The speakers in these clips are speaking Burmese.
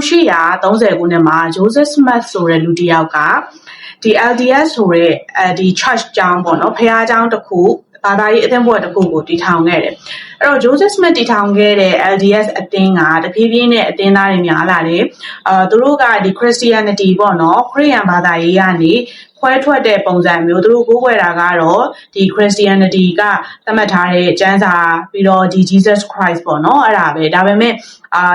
1830ခုနှစ်မှာ Joseph Smith ဆိုတဲ့လူတစ်ယောက်ကဒီ LDS ဆိုတဲ့ဒီ church ကျောင်းပေါ့နော်ဖခင်ကျောင်းတစ်ခုဘာသာရေးအသင်းဖွဲ့တစ်ခုကိုတည်ထောင်ခဲ့တယ်။အဲ့တော့ Joseph Smith တည်ထောင်ခဲ့တဲ့ LDS အသင်းကတဖြည်းဖြည်းနဲ့အသင်းသားတွေများလာတယ်။သူတို့ကဒီ Christianity ပေါ့နော်ခရစ်ယာန်ဘာသာရေးကနေခွဲထွက်တဲ့ပုံစံမျိုးသူတို့ကိုးကွယ်တာကတော့ဒီ Christianity ကသတ်မှတ်ထားတဲ့ကျမ်းစာပြီးတော့ဒီ Jesus Christ ပေါ့နော်အဲ့ဒါပဲဒါပေမဲ့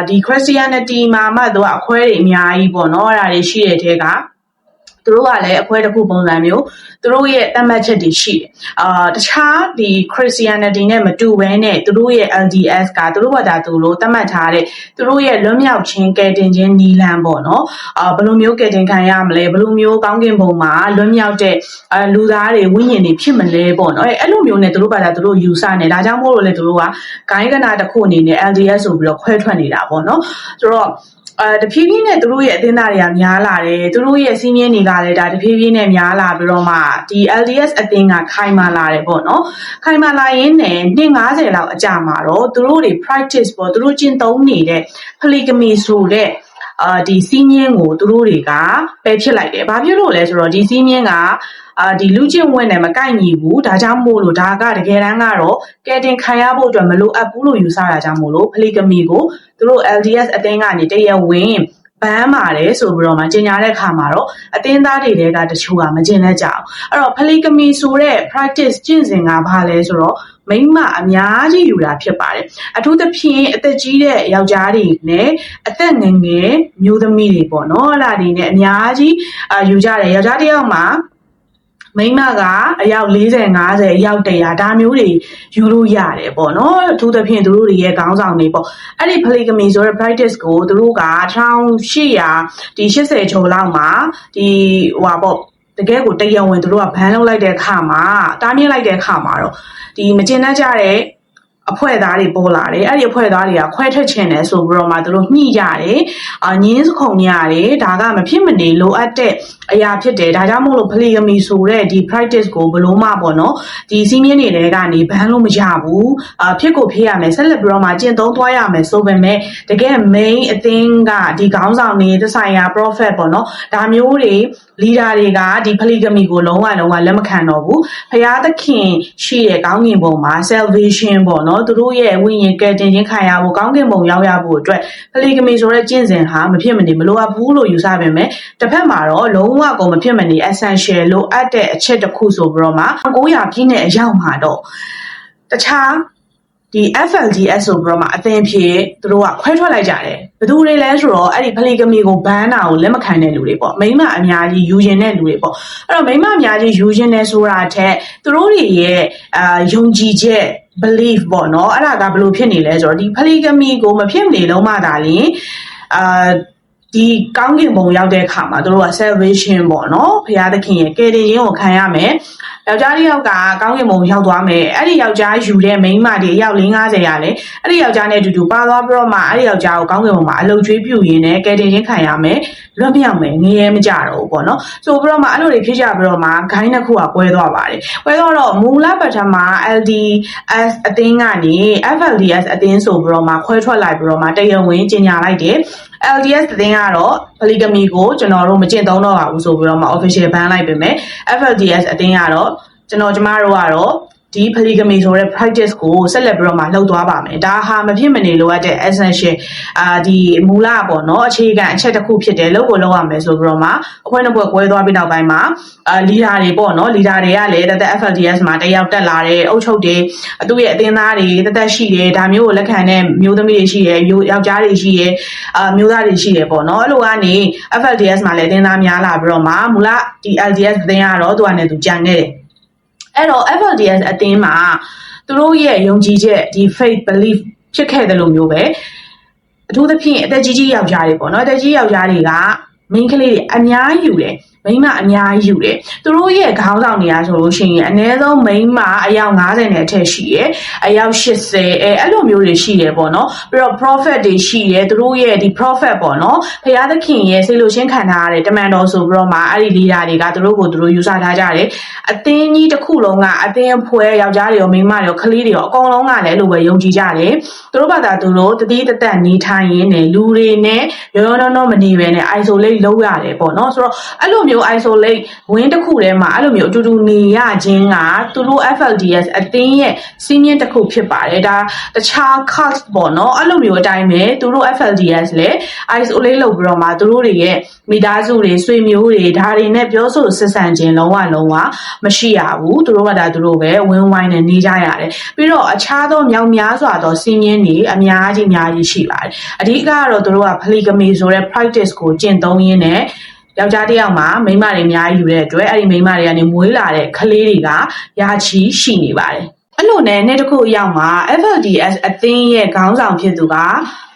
ဒီ Christianity မှာမှသူကအခွဲတွေအများကြီးပေါ့နော်အဲ့ဒါတွေရှိတဲ့ထဲကသူတို့ကလည်းအခွဲတစ်ခုပုံစံမျိုးသူတို့ရဲ့သတ်မှတ်ချက်တွေရှိတယ်တခြားဒီ Christianity နဲ့မတူဘဲနဲ့သူတို့ရဲ့ LDS ကသူတို့ဘာသာသူလို့သတ်မှတ်ထားတဲ့သူတို့ရဲ့လွတ်မြောက်ခြင်းကယ်တင်ခြင်းနီလန်းပေါ့နော်ဘယ်လိုမျိုးကယ်တင်ခံရမလဲဘယ်လိုမျိုးကောင်းကင်ဘုံမှာလွတ်မြောက်တဲ့လူသားတွေဝိညာဉ်တွေဖြစ်မလဲပေါ့နော်အဲ့လိုမျိုးနဲ့သူတို့ဘာသာသူတို့ယူဆနေဒါကြောင့်မို့လို့လေသူတို့ကဂိုင်းကနာတစ်ခုအနေနဲ့ LDS ဆိုပြီးတော့ခွဲထွက်နေတာပေါ့နော်ဆိုတော့တဖြည်းဖြည်းနဲ့သူတို့ရဲ့အသင်းသားတွေကများလာတယ်သူတို့ရဲ့စီးမြင်တွေကလည်းဒါတဖြည်းဖြည်းနဲ့များလာပြီးတော့မှဒီ LDS အသင်းကခိုင်မာလာတယ်ပေါ့နော်ခိုင်မာလာရင်းနဲ့နှစ်90လောက်အကြာမှာတော့သူတို့တွေ practice ပေါ့သူတို့ကျင့်သုံးနေတဲ့ polygamy ဆိုတဲ့ဒီစီးမြင်ကိုသူတို့တွေကပယ်ဖြစ်လိုက်တယ်ဘာဖြစ်လို့လဲဆိုတော့ဒီစီးမြင်ကဒီလူချင်းဝင်တယ်မကိုက်ညီဘူးဒါကြောင့်မို့လို့ဒါကတကယ်တမ်းကတော့ကဲတင်ခံရဖို့အတွက်မလိုအပ်ဘူးလို့ယူဆတာကြောင့်မို့လို့ polygamy ကိုသူတို့ LDS အသင်းကနေတရဝင်ဘန်းပါတယ်ဆိုပြီးတော့မှကျင်ညာတဲ့အခါမှာတော့အသင်းသားတွေကတချို့ကမကျင်တတ်ကြအောင်အဲ့တော့ polygamy ဆိုတဲ့ practice ကျင့်စဉ်ကဘာလဲဆိုတော့မိန်းမအများကြီးယူတာဖြစ်ပါတယ်အထူးသဖြင့်အသက်ကြီးတဲ့ယောက်ျားတွေနဲ့အသက်ငယ်ငယ်မျိုးသမီးတွေပေါ့နော်အဲ့ဒါတွေနဲ့အများကြီးယူကြတယ်ယောက်ျားတစ်ယောက်မှာမိန်းမကအယောက်40 50အယောက်100ဒါမျိုးတွေယူလို့ရတယ်ပေါ့နော်အထူးသဖြင့်သူတို့တွေရဲ့ခေါင်းဆောင်တွေပေါ့အဲ့ဒီ polygamy ဆိုတဲ့ practice ကိုသူတို့က1800ဒီ80ကျော်လောက်မှာဒီဟိုပါပေါ့တကယ်ကိုတရဝင်သူတို့ကဘန်းလုပ်လိုက်တဲ့အခါမှာတားမြစ်လိုက်တဲ့အခါမှာတော့ဒီမကျင်တတ်ကြတဲ့အဖွဲ့သားတွေပေါ်လာတယ်အဲ့ဒီအဖွဲ့သားတွေကခွဲထွက်ခြင်းတယ်ဆိုပြီးတော့မှသူတို့ညှိကြတယ်ညင်းစခုန်ကြတယ်ဒါကမဖြစ်မနေလိုအပ်တဲ့အရာဖြစ်တယ်ဒါကြောင့်မို့လို့ polygamy ဆိုတဲ့ဒီ practice ကိုဘလို့မှပေါ့နော်ဒီစီးမြင်တွေကနေဘန်းလို့မရဘူးဖြစ်ကိုဖြစ်ရမယ်ဆက်လက်ပြီးတော့မှကျင့်သုံးသွားရမယ်ဆိုပေမဲ့တကယ် main အသင်းကဒီခေါင်းဆောင်တွေသဆိုင်ရာ prophet ပေါ့နော်ဒါမျိုးတွေ leader တွေကဒီ polygamy ကိုလုံးဝလက်မခံတော့ဘူးဖျားသခင်ရှိတဲ့ကောင်းကင်ဘုံမှာ salvation ပေါ့နော်သူတို့ရဲ့ဝိညာဉ်ကယ်တင်ခြင်းခံရဖို့ကောင်းကင်ဘုံရောက်ရဖို့အတွက် polygamy ဆိုတဲ့ကျင့်စဉ်ဟာမဖြစ်မနေမလိုအပ်ဘူးလို့ယူဆပေမဲ့တစ်ဖက်မှာတော့လုံးဝကိုမဖြစ်မနေ essential လိုအပ်တဲ့အချက်တစ်ခုဆိုပြီးတော့မှ900ပြည့်နဲ့အရောက်မှာတော့တခြားဒီ FLDS ဆိုပြီးတော့မှအသင်းဖြစ်သူတို့ကခွဲထွက်လိုက်ကြတယ်ဘယ်သူတွေလဲဆိုတော့အဲ့ဒီ polygamy ကိုဘန်းတာကိုလက်မခံတဲ့လူတွေပေါ့မိန်းမအများကြီးယူရင်တဲ့လူတွေပေါ့အဲ့တော့မိန်းမအများကြီးယူရင်တဲ့ဆိုတာထက်သူတို့တွေရဲ့ယုံကြည်ချက် belief ပေါ့နော်အဲ့ဒါကဘယ်လိုဖြစ်နေလဲဆိုတော့ဒီ polygamy ကိုမဖြစ်နေလုံးမှသာလျှင်ဒီကောင်းကင်ဘုံရောက်တဲ့အခါမှာတို့က salvation ပေါ့နော်ဘုရားသခင်ရဲ့ကယ်တင်ခြင်းကိုခံရမယ်ယောက်ျားတစ်ယောက်ကကောင်းကင်ဘုံရောက်သွားမယ်အဲ့ဒီယောက်ျားယူတဲ့မိန်းမတွေအယောက်50ရလဲအဲ့ဒီယောက်ျားနဲ့အတူတူပါသွားပြီးတော့မှအဲ့ဒီယောက်ျားကိုကောင်းကင်ဘုံမှာအလုပ်ကျွေးပြုရင်းနဲ့ကယ်တင်ခြင်းခံရမယ်လွတ်မြောက်မယ်ငရဲမကြတော့ဘူးပေါ့နော်ဆိုပြီးတော့မှအဲ့လိုတွေဖြစ်ကြပြီးတော့မှဂိုင်းတစ်ခုကကွဲသွားပါတယ်ကွဲတော့မူလပထမ LDS အသင်းကနေ FLDS အသင်းဆိုပြီးတော့မှခွဲထွက်လိုက်ပြီးတော့မှတရားဝင်ကြီးညာလိုက်တယ် LDS အသင်းကတော့ polygamy ကိုကျွန်တော်တို့မကျင့်သုံးတော့ပါဘူးဆိုပြီးတော့မှ official ban လိုက်ပေမဲ့ FLDS အသင်းကတော့ကျမတို့ကတော့ဒီ polygamy ဆိုတဲ့ practice ကိုဆက်လက်ပြီးတော့မှလှုပ်သွားပါမယ်ဒါဟာမဖြစ်မနေလိုအပ်တဲ့ essential ဒီမူလပေါ့နော်အခြေခံအချက်တစ်ခုဖြစ်တယ်လို့ကိုလောက်ရမယ်ဆိုပြီးတော့မှအဖွဲ့နှစ်ဖွဲ့ကွဲသွားပြီးနောက်ပိုင်းမှာleader တွေပေါ့နော် leader တွေကလည်းတသက် FLDS မှာတယောက်တက်လာတဲ့အုပ်ချုပ်တွေသူ့ရဲ့အသင်းသားတွေတသက်ရှိတယ်ဒါမျိုးကိုလက်ခံတဲ့မျိုးသမီးတွေရှိတယ်ယောက်ျားတွေရှိတယ်မျိုးသားတွေရှိတယ်ပေါ့နော်အဲ့လိုကနေ FLDS မှာလည်းအသင်းသားများလာပြီးတော့မှမူလဒီ LDS အသင်းကတော့သူကနေသူကြံခဲ့တယ်အဲ့တော့ FLDS အသင်းမှာသူတို့ရဲ့ယုံကြည်ချက်ဒီ faith belief ဖြစ်ခဲ့တယ်လို့မျိုးပဲအထူးသဖြင့်အသက်ကြီးယောက်ျားတွေပေါ့နော်အသက်ကြီးယောက်ျားတွေက main ကလေးတွေအများကြီးယူတယ် မိန်းမအများကြီးယူတယ်သူတို့ရဲ့ခေါင်းဆောင်တွေကဆိုလို့ရှိရင်အနည်းဆုံးမိန်းမအယောက်90နဲ့အထက်ရှိတယ်အယောက်80အဲ့လိုမျိုးတွေရှိတယ်ပေါ့နော်ပြီးတော့ prophet တွေရှိတယ်သူတို့ရဲ့ဒီ prophet ပေါ့နော်ဖခင်သခင်ရဲ့စိတ်လို့ရှင်းခံထားရတဲ့တမန်တော်ဆိုပြီးတော့မှအဲ့ဒီ leader တွေကသူတို့ကိုသူတို့ယူဆထားကြတယ်အသင်းကြီးတစ်ခုလုံးကအသင်းအဖွဲ့ယောက်ျားတွေရောမိန်းမတွေရောကလေးတွေရောအကုန်လုံးကလည်းလို့ပဲယုံကြည်ကြတယ်သူတို့ဘာသာသူတို့တတိတသက်နေထိုင်ရင်းနဲ့လူတွေနဲ့ရောရောနှောမနေပဲနဲ့ isolate လုပ်ရတယ်ပေါ့နော်ဆိုတော့အဲ့လိုမျိုး isolate ဝင်းတစ်ခုထဲမှာအဲ့လိုမျိုးအတူတူနေရခြင်းကသူတို့ FLDS အသင်းရဲ့စီးမြင့်တစ်ခုဖြစ်ပါတယ်ဒါတခြား cult ပေါ့နော်အဲ့လိုမျိုးအတိုင်းပဲသူတို့ FLDS လည်း isolate လုပ်ပြီးတော့မှသူတို့တွေရဲ့မိသားစုတွေဆွေမျိုးတွေဒါတွေနဲ့ပြောဆိုဆက်ဆံခြင်းလုံးဝမရှိရဘူးသူတို့ကဒါသူတို့ပဲဝင်းဝိုင်းနဲ့နေကြရတယ်ပြီးတော့အခြားသောမြောက်များစွာသောစီးမြင့်တွေအများကြီးရှိပါတယ်အဓိကကတော့သူတို့က polygamy ဆိုတဲ့ practice ကိုကျင့်သုံးရင်းနဲ့ယောက်ျားတစ်ယောက်မှာမိန်းမတွေအများကြီးယူတဲ့အတွက်အဲ့ဒီမိန်းမတွေကနေမွေးလာတဲ့ကလေးတွေကရာချီရှိနေပါတယ်အဲ့လိုနဲ့နေ့တစ်ခုအရောက်မှာ FLDS အသင်းရဲ့ခေါင်းဆောင်ဖြစ်သူက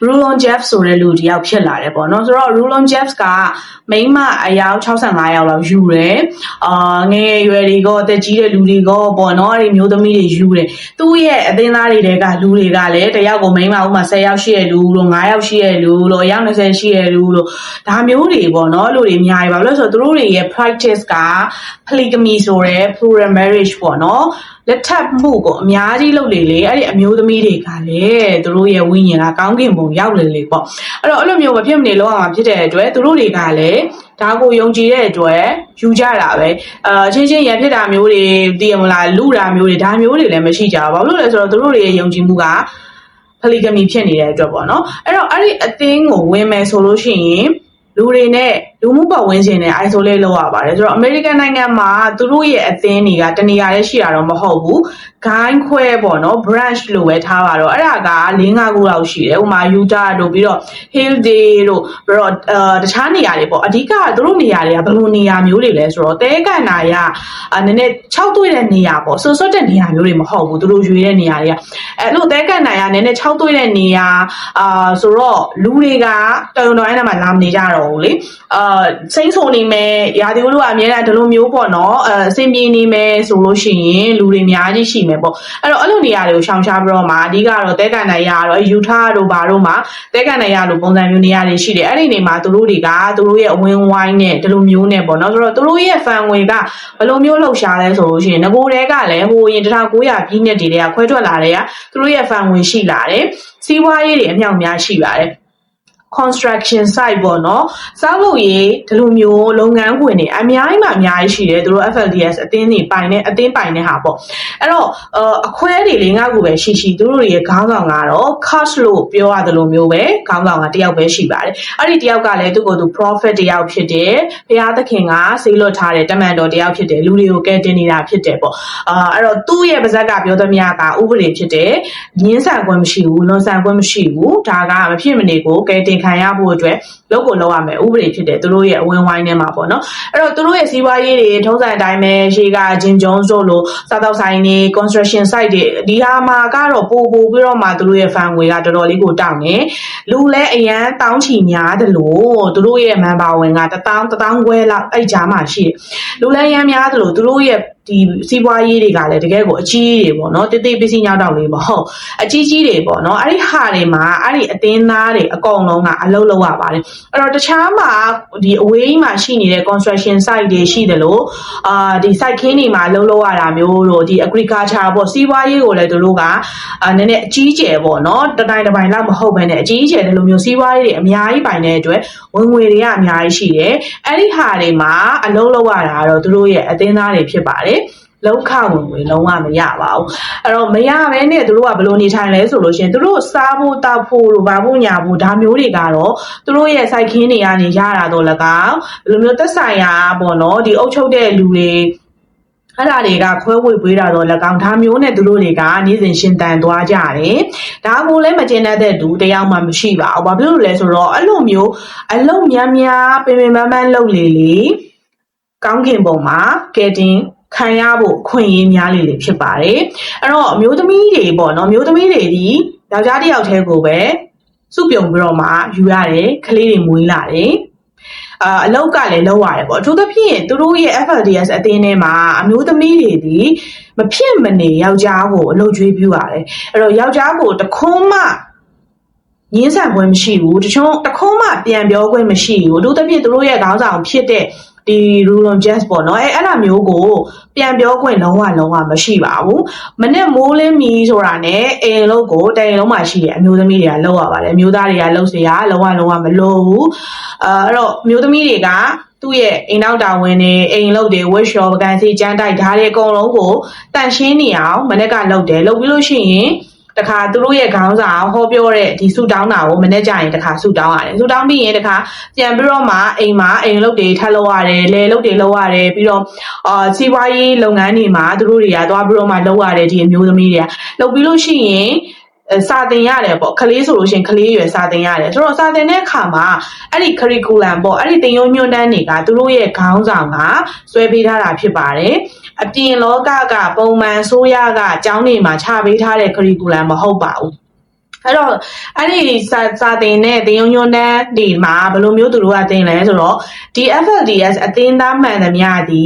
Rulon Jeff ဆိုတဲ့လူတစ်ယောက်ဖြစ်လာတယ်ပေါ့နော်ဆိုတော့ Rulon Jeff ကမိန်းမအယောက်65ယောက်လောက်ယူတယ်ငယ်ရွယ်တွေကိုအသက်ကြီးတဲ့လူတွေကိုပေါ့နော်အဲ့ဒီမျိုးသမီးတွေယူတယ်သူ့ရဲ့အသင်းသားတွေကလူတွေကလည်းတယောက်ကိုမိန်းမဥမာ10ယောက်ရှိတဲ့လူလို့9ယောက်ရှိတဲ့လူလို့အယောက်20ရှိတဲ့လူလို့ဒါမျိုးတွေပေါ့နော်လူတွေအများကြီးပါလို့ဆိုတော့သူတို့တွေရဲ့ practice က polygamy ဆိုတဲ့ plural marriage ပေါ့နော်လက်ထပ်မှုကိုအများကြီးလုပ်လေအဲ့ဒီအမျိုးသမီးတွေကလည်းသူတို့ရဲ့ဝိညာဉ်ကကောင်းကင်ဘုံရောက်လေပေါ့အဲ့တော့အဲ့လိုမျိုးမဖြစ်မနေလောက်အောင်ဖြစ်တဲ့အတွက်သူတို့တွေကလည်းဒါကိုယုံကြည်တဲ့အတွက်ယူကြတာပဲချင်းရံဖြစ်တာမျိုးတွေသိရမလားလူတာမျိုးတွေဒါမျိုးတွေလည်းမရှိကြဘူးဘာလို့လဲဆိုတော့သူတို့တွေရဲ့ယုံကြည်မှုက polygamy ဖြစ်နေတဲ့အတွက်ပေါ့နော်အဲ့တော့အဲ့ဒီအသင်းကိုဝင်မယ်ဆိုလို့ရှိရင်လူတွေနဲ့လူမှုပတ်ဝန်းကျင်နဲ့ isolate လုပ်ရပါတယ်ဆိုတော့ American နိုင်ငံမှာသူတို့ရဲ့အသင်းတွေကတနေရာလေးရှိတာတော့မဟုတ်ဘူးဂိုင်းခွဲပေါ့နော် branch လို့ပဲထားပါတော့အဲ့ဒါက4-5ခုလောက်ရှိတယ်ဥပမာ Utah တို့ပြီးတော့ Hillsdale တို့ပြီးတော့တခြားနေရာတွေပေါ့အဓိကသူတို့နေရာတွေကဘယ်လိုနေရာမျိုးတွေလဲဆိုတော့တဲကန်နာရနည်းနည်း6တွေ့တဲ့နေရာပေါ့ဆွတ်တဲ့နေရာမျိုးတွေမဟုတ်ဘူးသူတို့ရွေးတဲ့နေရာတွေကအဲ့လိုတဲကန်နာရနည်းနည်း6တွေ့တဲ့နေရာဆိုတော့လူတွေကတော်တော်အဲ့ဒါမှလာမနေကြတော့ဘူးလေစိမ့်ဆုံနေမယ်ရာသီဥတုကအများအားဒီလိုမျိုးပေါ့နော်အဆင်ပြေနေမယ်ဆိုလို့ရှိရင်လူတွေအများကြီးရှိမယ်ပေါ့အဲ့တော့အဲ့လိုနေရာတွေကိုရှောင်ရှားပြီးတော့မှအဓိကတော့တဲကန်နိုင်ရတော့ယူထားတို့ဘာတို့မှာတဲကန်နိုင်ရလို့ပုံစံမျိုးနေရာတွေရှိတယ်အဲ့ဒီနေမှာသူတို့တွေကသူတို့ရဲ့အဝင်းဝိုင်းနဲ့ဒီလိုမျိုးနဲ့ပေါ့နော်ဆိုတော့သူတို့ရဲ့ဖန်ငွေကဘယ်လိုမျိုးလှုပ်ရှားလဲဆိုလို့ရှိရင်ငကိုတဲကလည်းဟိုရင်1900ပြည့်နှစ်တွေကခွဲထွက်လာတဲ့ကသူတို့ရဲ့ဖန်ငွေရှိလာတယ်စီးပွားရေးတွေအမြောက်များရှိပါတယ်construction site ပေါ့နော်စောက်လို့ရေးဒီလိုမျိုးလုပ်ငန်းခွင်တွေအများကြီးရှိတယ်သူတို့ FLDS အသင်းတွေပိုင်တဲ့အသင်းပိုင်တဲ့ဟာပေါ့အဲ့တော့အခွဲတွေ5ခုပဲရှိသူတို့ရဲ့ခေါင်းဆောင်ကတော့ coach လို့ပြောရတယ်လို့မျိုးပဲခေါင်းဆောင်ကတယောက်ပဲရှိပါတယ်အဲ့ဒီတယောက်ကလည်းသူ့ကိုယ်သူ prophet တယောက်ဖြစ်တယ်ဘုရားသခင်ကဆေးလွတ်ထားတဲ့တမန်တော်တယောက်ဖြစ်တယ်လူတွေကိုကယ်တင်နေတာဖြစ်တယ်ပေါ့အဲ့တော့သူ့ရဲ့ပါဇက်ကပြောသမျှကဥပဒေဖြစ်တယ်ငင်းဆန်ခွင့်မရှိဘူးလွန်ဆန်ခွင့်မရှိဘူးဒါကမဖြစ်မနေကိုကယ်တင်ခံရဖို့အတွက်လုပ်ကိုလုပ်ရမယ်ဥပဒေဖြစ်တယ်သူတို့ရဲ့အဝင်းဝိုင်းထဲမှာပေါ့နော်အဲ့တော့သူတို့ရဲ့စီးပွားရေးတွေထုံးစံအတိုင်းပဲရှေးကဂျင်ဂျုံဆိုလို့စားတောက်ဆိုင်တွေ construction site တွေဒီဟာမှာကတော့ပို့ပြီးတော့မှသူတို့ရဲ့ဖန်ငွေကတော်တော်လေးကိုတောင်းနေလူလည်းအရန်တောင်းချီများတယ်လို့သူတို့ရဲ့ member ဝင်က1000ခွဲလောက်အဲ့ကြားမှာရှိတယ်လူလည်းအရန်များတယ်လို့သူတို့ရဲ့ဒီစီးပွားရေးတွေကလည်းတကယ်ကိုအကြီးတွေပေါ့နော်တိတိပစ္စည်းညောက်တောက်လေးမဟုတ်အကြီးတွေပေါ့နော်အဲ့ဒီဟာတွေမှာအဲ့ဒီအသင်းသားတွေအကုန်လုံးကအလုပ်လုပ်ရပါတယ်အဲ့တော့တခြားမှာဒီအဝေးကြီးမှာရှိနေတဲ့ construction site တွေရှိတယ်လို့ဒီ site ခင်းတွေမှာအလုပ်လုပ်ရတာမျိုးတို့ဒီ agriculture ပေါ့စီးပွားရေးကိုလည်းသူတို့ကနည်းနည်းအကြီးကျယ်ပေါ့နော်တတိုင်းလောက်မဟုတ်ဘဲနဲ့အကြီးကျယ်တယ်လို့မျိုးစီးပွားရေးတွေအများကြီးပိုင်တဲ့အတွက်ဝင်ငွေတွေကအများကြီးရှိတယ်အဲ့ဒီဟာတွေမှာအလုပ်လုပ်ရတာတော့သူတို့ရဲ့အသင်းသားတွေဖြစ်ပါတယ်လောက်ခဝင်ငွေလုံးဝမရပါဘူးအဲ့တော့မရဘဲနဲ့သူတို့ကဘယ်လိုနေထိုင်လဲဆိုလို့ရှိရင်သူတို့စားဖို့တောက်ဖို့လို့ဘာဖို့ညာဖို့ဒါမျိုးတွေကတော့သူတို့ရဲ့စိုက်ခင်းတွေကနေရတာတော့၎င်းဘယ်လိုမျိုးသက်ဆိုင်ရာပေါ့နော်ဒီအုပ်ချုပ်တဲ့လူတွေအဲ့ဒါတွေကခွဲဝေပေးတာတော့၎င်းဒါမျိုးနဲ့သူတို့တွေကနေ့စဉ်ရှင်သန်သွားကြတယ်ဒါကိုလည်းမကျင်တတ်တဲ့သူတယောက်မှမရှိပါဘူးဘာဖြစ်လို့လဲဆိုတော့အဲ့လိုမျိုးအလုံးများပင်ပန်းလုပ်လေကောင်းကင်ဘုံမှာကဲတင်ခံရဖို့ခွင့်ရင်းများလေဖြစ်ပါတယ်အဲ့တော့အမျိုးသမီးတွေပေါ့နော်မျိုးသမီးတွေဒီယောက်ျားတစ်ယောက်တည်းကိုပဲစုပြုံပြီးတော့မှယူရတယ်ကလေးတွေမွေးလာတယ် အလောက်ကလည်းလောက်ရတယ်ပေါ့အထူးသဖြင့်သူတို့ရဲ့ FLDS အသင်းထဲမှာအမျိုးသမီးတွေဒီမဖြစ်မနေယောက်ျားကိုအလုပ်ကျွေးပြုရတယ်အဲ့တော့ယောက်ျားကိုတခုံးမှငင်းဆန်ခွင့်မရှိဘူးတခုံးမှပြန်ပြောခွင့်မရှိဘူးအထူးသဖြင့်သူတို့ရဲ့ခေါင်းဆောင်ဖြစ်တဲ့ဒီ rule on jazz ပေါ့နော်အဲ့လိုမျိုးကိုပြန်ပြောခွင့်လုံးဝမရှိပါဘူးမနေ့မိုးလင်းမီဆိုတာနဲ့အိမ်လုံးကိုတိုင်လုံးမှာရှိတဲ့အမျိုးသမီးတွေကလောက်ရပါတယ်အမျိုးသားတွေကလောက်เสียလုံးဝမလို့ဘူးအဲ့တော့အမျိုးသမီးတွေကသူ့ရဲ့အိမ်နောက်တာဝန်တွေအိမ်လုပ်တွေ workshop ကန်စီကျန်းတိုက်ဓာတ်တွေအကုန်လုံးကိုတန့်ရှင်းနေအောင်မနေ့ကလုပ်တယ်လုပ်ပြီးလို့ရှိရင်တခါသူတို့ရဲ့ခေါင်းဆောင်ဟောပြောတဲ့ဒီဆူတောင်းတာကိုမနေ့ကျရင်တခါဆူတောင်းရတယ်ဆူတောင်းပြီးရင်တခါပြန်ပြီးတော့မှအိမ်လုပ်တွေထပ်လုပ်ရတယ်လေလုပ်တွေလုပ်ရတယ်ပြီးတော့စီးပွားရေးလုပ်ငန်းတွေမှာသူတို့တွေကသွားပြီးတော့မှလုပ်ရတယ်ဒီအမျိုးသမီးတွေကလုပ်ပြီးလို့ရှိရင်စာသင်ရတယ်ပေါ့ကလေးဆိုလို့ရှိရင်ကလေးရွယ်စာသင်ရတယ်ဆိုတော့စာသင်တဲ့အခါမှာအဲ့ဒီ curriculum ပေါ့အဲ့ဒီသင်ရိုးညွှန်းတမ်းတွေကသူတို့ရဲ့ခေါင်းဆောင်ကဆွဲပေးထားတာဖြစ်ပါတယ်အပြင်လောကကပုံမှန်ဆိုးရကအကြောင်းတွေမှာချပေးထားတဲ့ curriculum မဟုတ်ပါဘူးအဲ့တော့အဲ့ဒီစာသင်တဲ့သင်ရိုးညွှန်းတမ်းတွေမှာဘယ်လိုမျိုးသူတို့ကသင်လဲဆိုတော့ဒီ FLDS အသင်းသားမှန်သမျှဒီ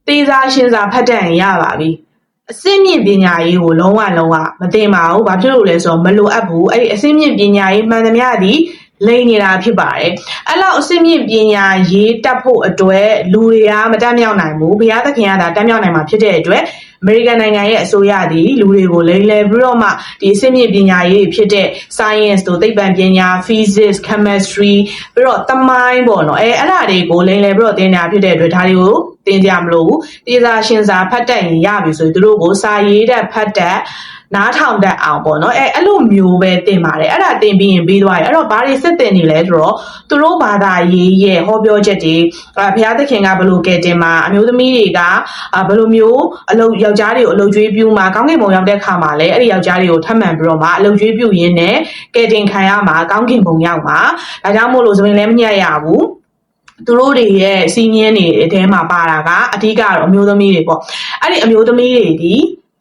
သေစာရှင်စာဖတ်တတ်ရင်ရပါပြီအစင်းမြင့်ပညာရေးကိုလုံးဝမသိပါဘူး။ဘာဖြစ်လို့လဲဆိုတော့မလိုအပ်ဘူး။အဲ့ဒီအစင်းမြင့်ပညာရေးမှန်သမျှဒီလိမ့်နေတာဖြစ်ပါတယ်။အဲ့လောက်အစင်းမြင့်ပညာရေးတက်ဖို့အတွက်လူတွေကမတက်မြောက်နိုင်ဘူး။ဘုရားသခင်ကသာတက်မြောက်နိုင်မှာဖြစ်တဲ့အတွက်အမေရိကန်နိုင်ငံရဲ့အစိုးရသည်လူတွေကိုလိမ့်လည်ပြီးတော့မှဒီအစင်းမြင့်ပညာရေးဖြစ်တဲ့ science တို့သိပ္ပံပညာ physics chemistry ပြီးတော့သမိုင်းပေါ့နော်အဲ့ဒါတွေကိုလိမ့်လည်ပြီးတော့သင်တာဖြစ်တဲ့အတွက်ဒါတွေကိုသင်ကြမလို့သေစာရှင်စာဖတ်တတ်ရင်ရပြီဆိုရင်သူတို့ကိုစာရေးတတ်ဖတ်တတ်နားထောင်တတ်အောင်ပေါ့နော်အဲ့လိုမျိုးပဲသင်ပါတယ်အဲ့ဒါသင်ပြီးရင်ပြီးသွားပြီအဲ့တော့ဘာတွေစစ်သင်နေလဲဆိုတော့သူတို့ဘာသာရေးရဲ့ဟောပြောချက်တွေဘုရားသခင်ကဘယ်လိုကဲတင်မှာအမျိုးသမီးတွေကဘယ်လိုမျိုးယောက်ျားတွေကိုအလုပ်ကျွေးပြုမှာကောင်းကင်ဘုံရောက်တဲ့ခါမှာလည်းအဲ့ဒီယောက်ျားတွေကိုထပ်မံပြီးတော့မှအလုပ်ကျွေးပြုရင်းနဲ့ကဲတင်ခံရမှာကောင်းကင်ဘုံရောက်မှာဒါကြောင့်မို့လို့သပင်လည်းမညှက်ရဘူးသူတို့တွေရဲ့စီးမြင်းတွေအထဲမှာပါတာကအဓိကတော့အမျိုးသမီးတွေပေါ့အဲ့ဒီအမျိုးသမီးတွေဒ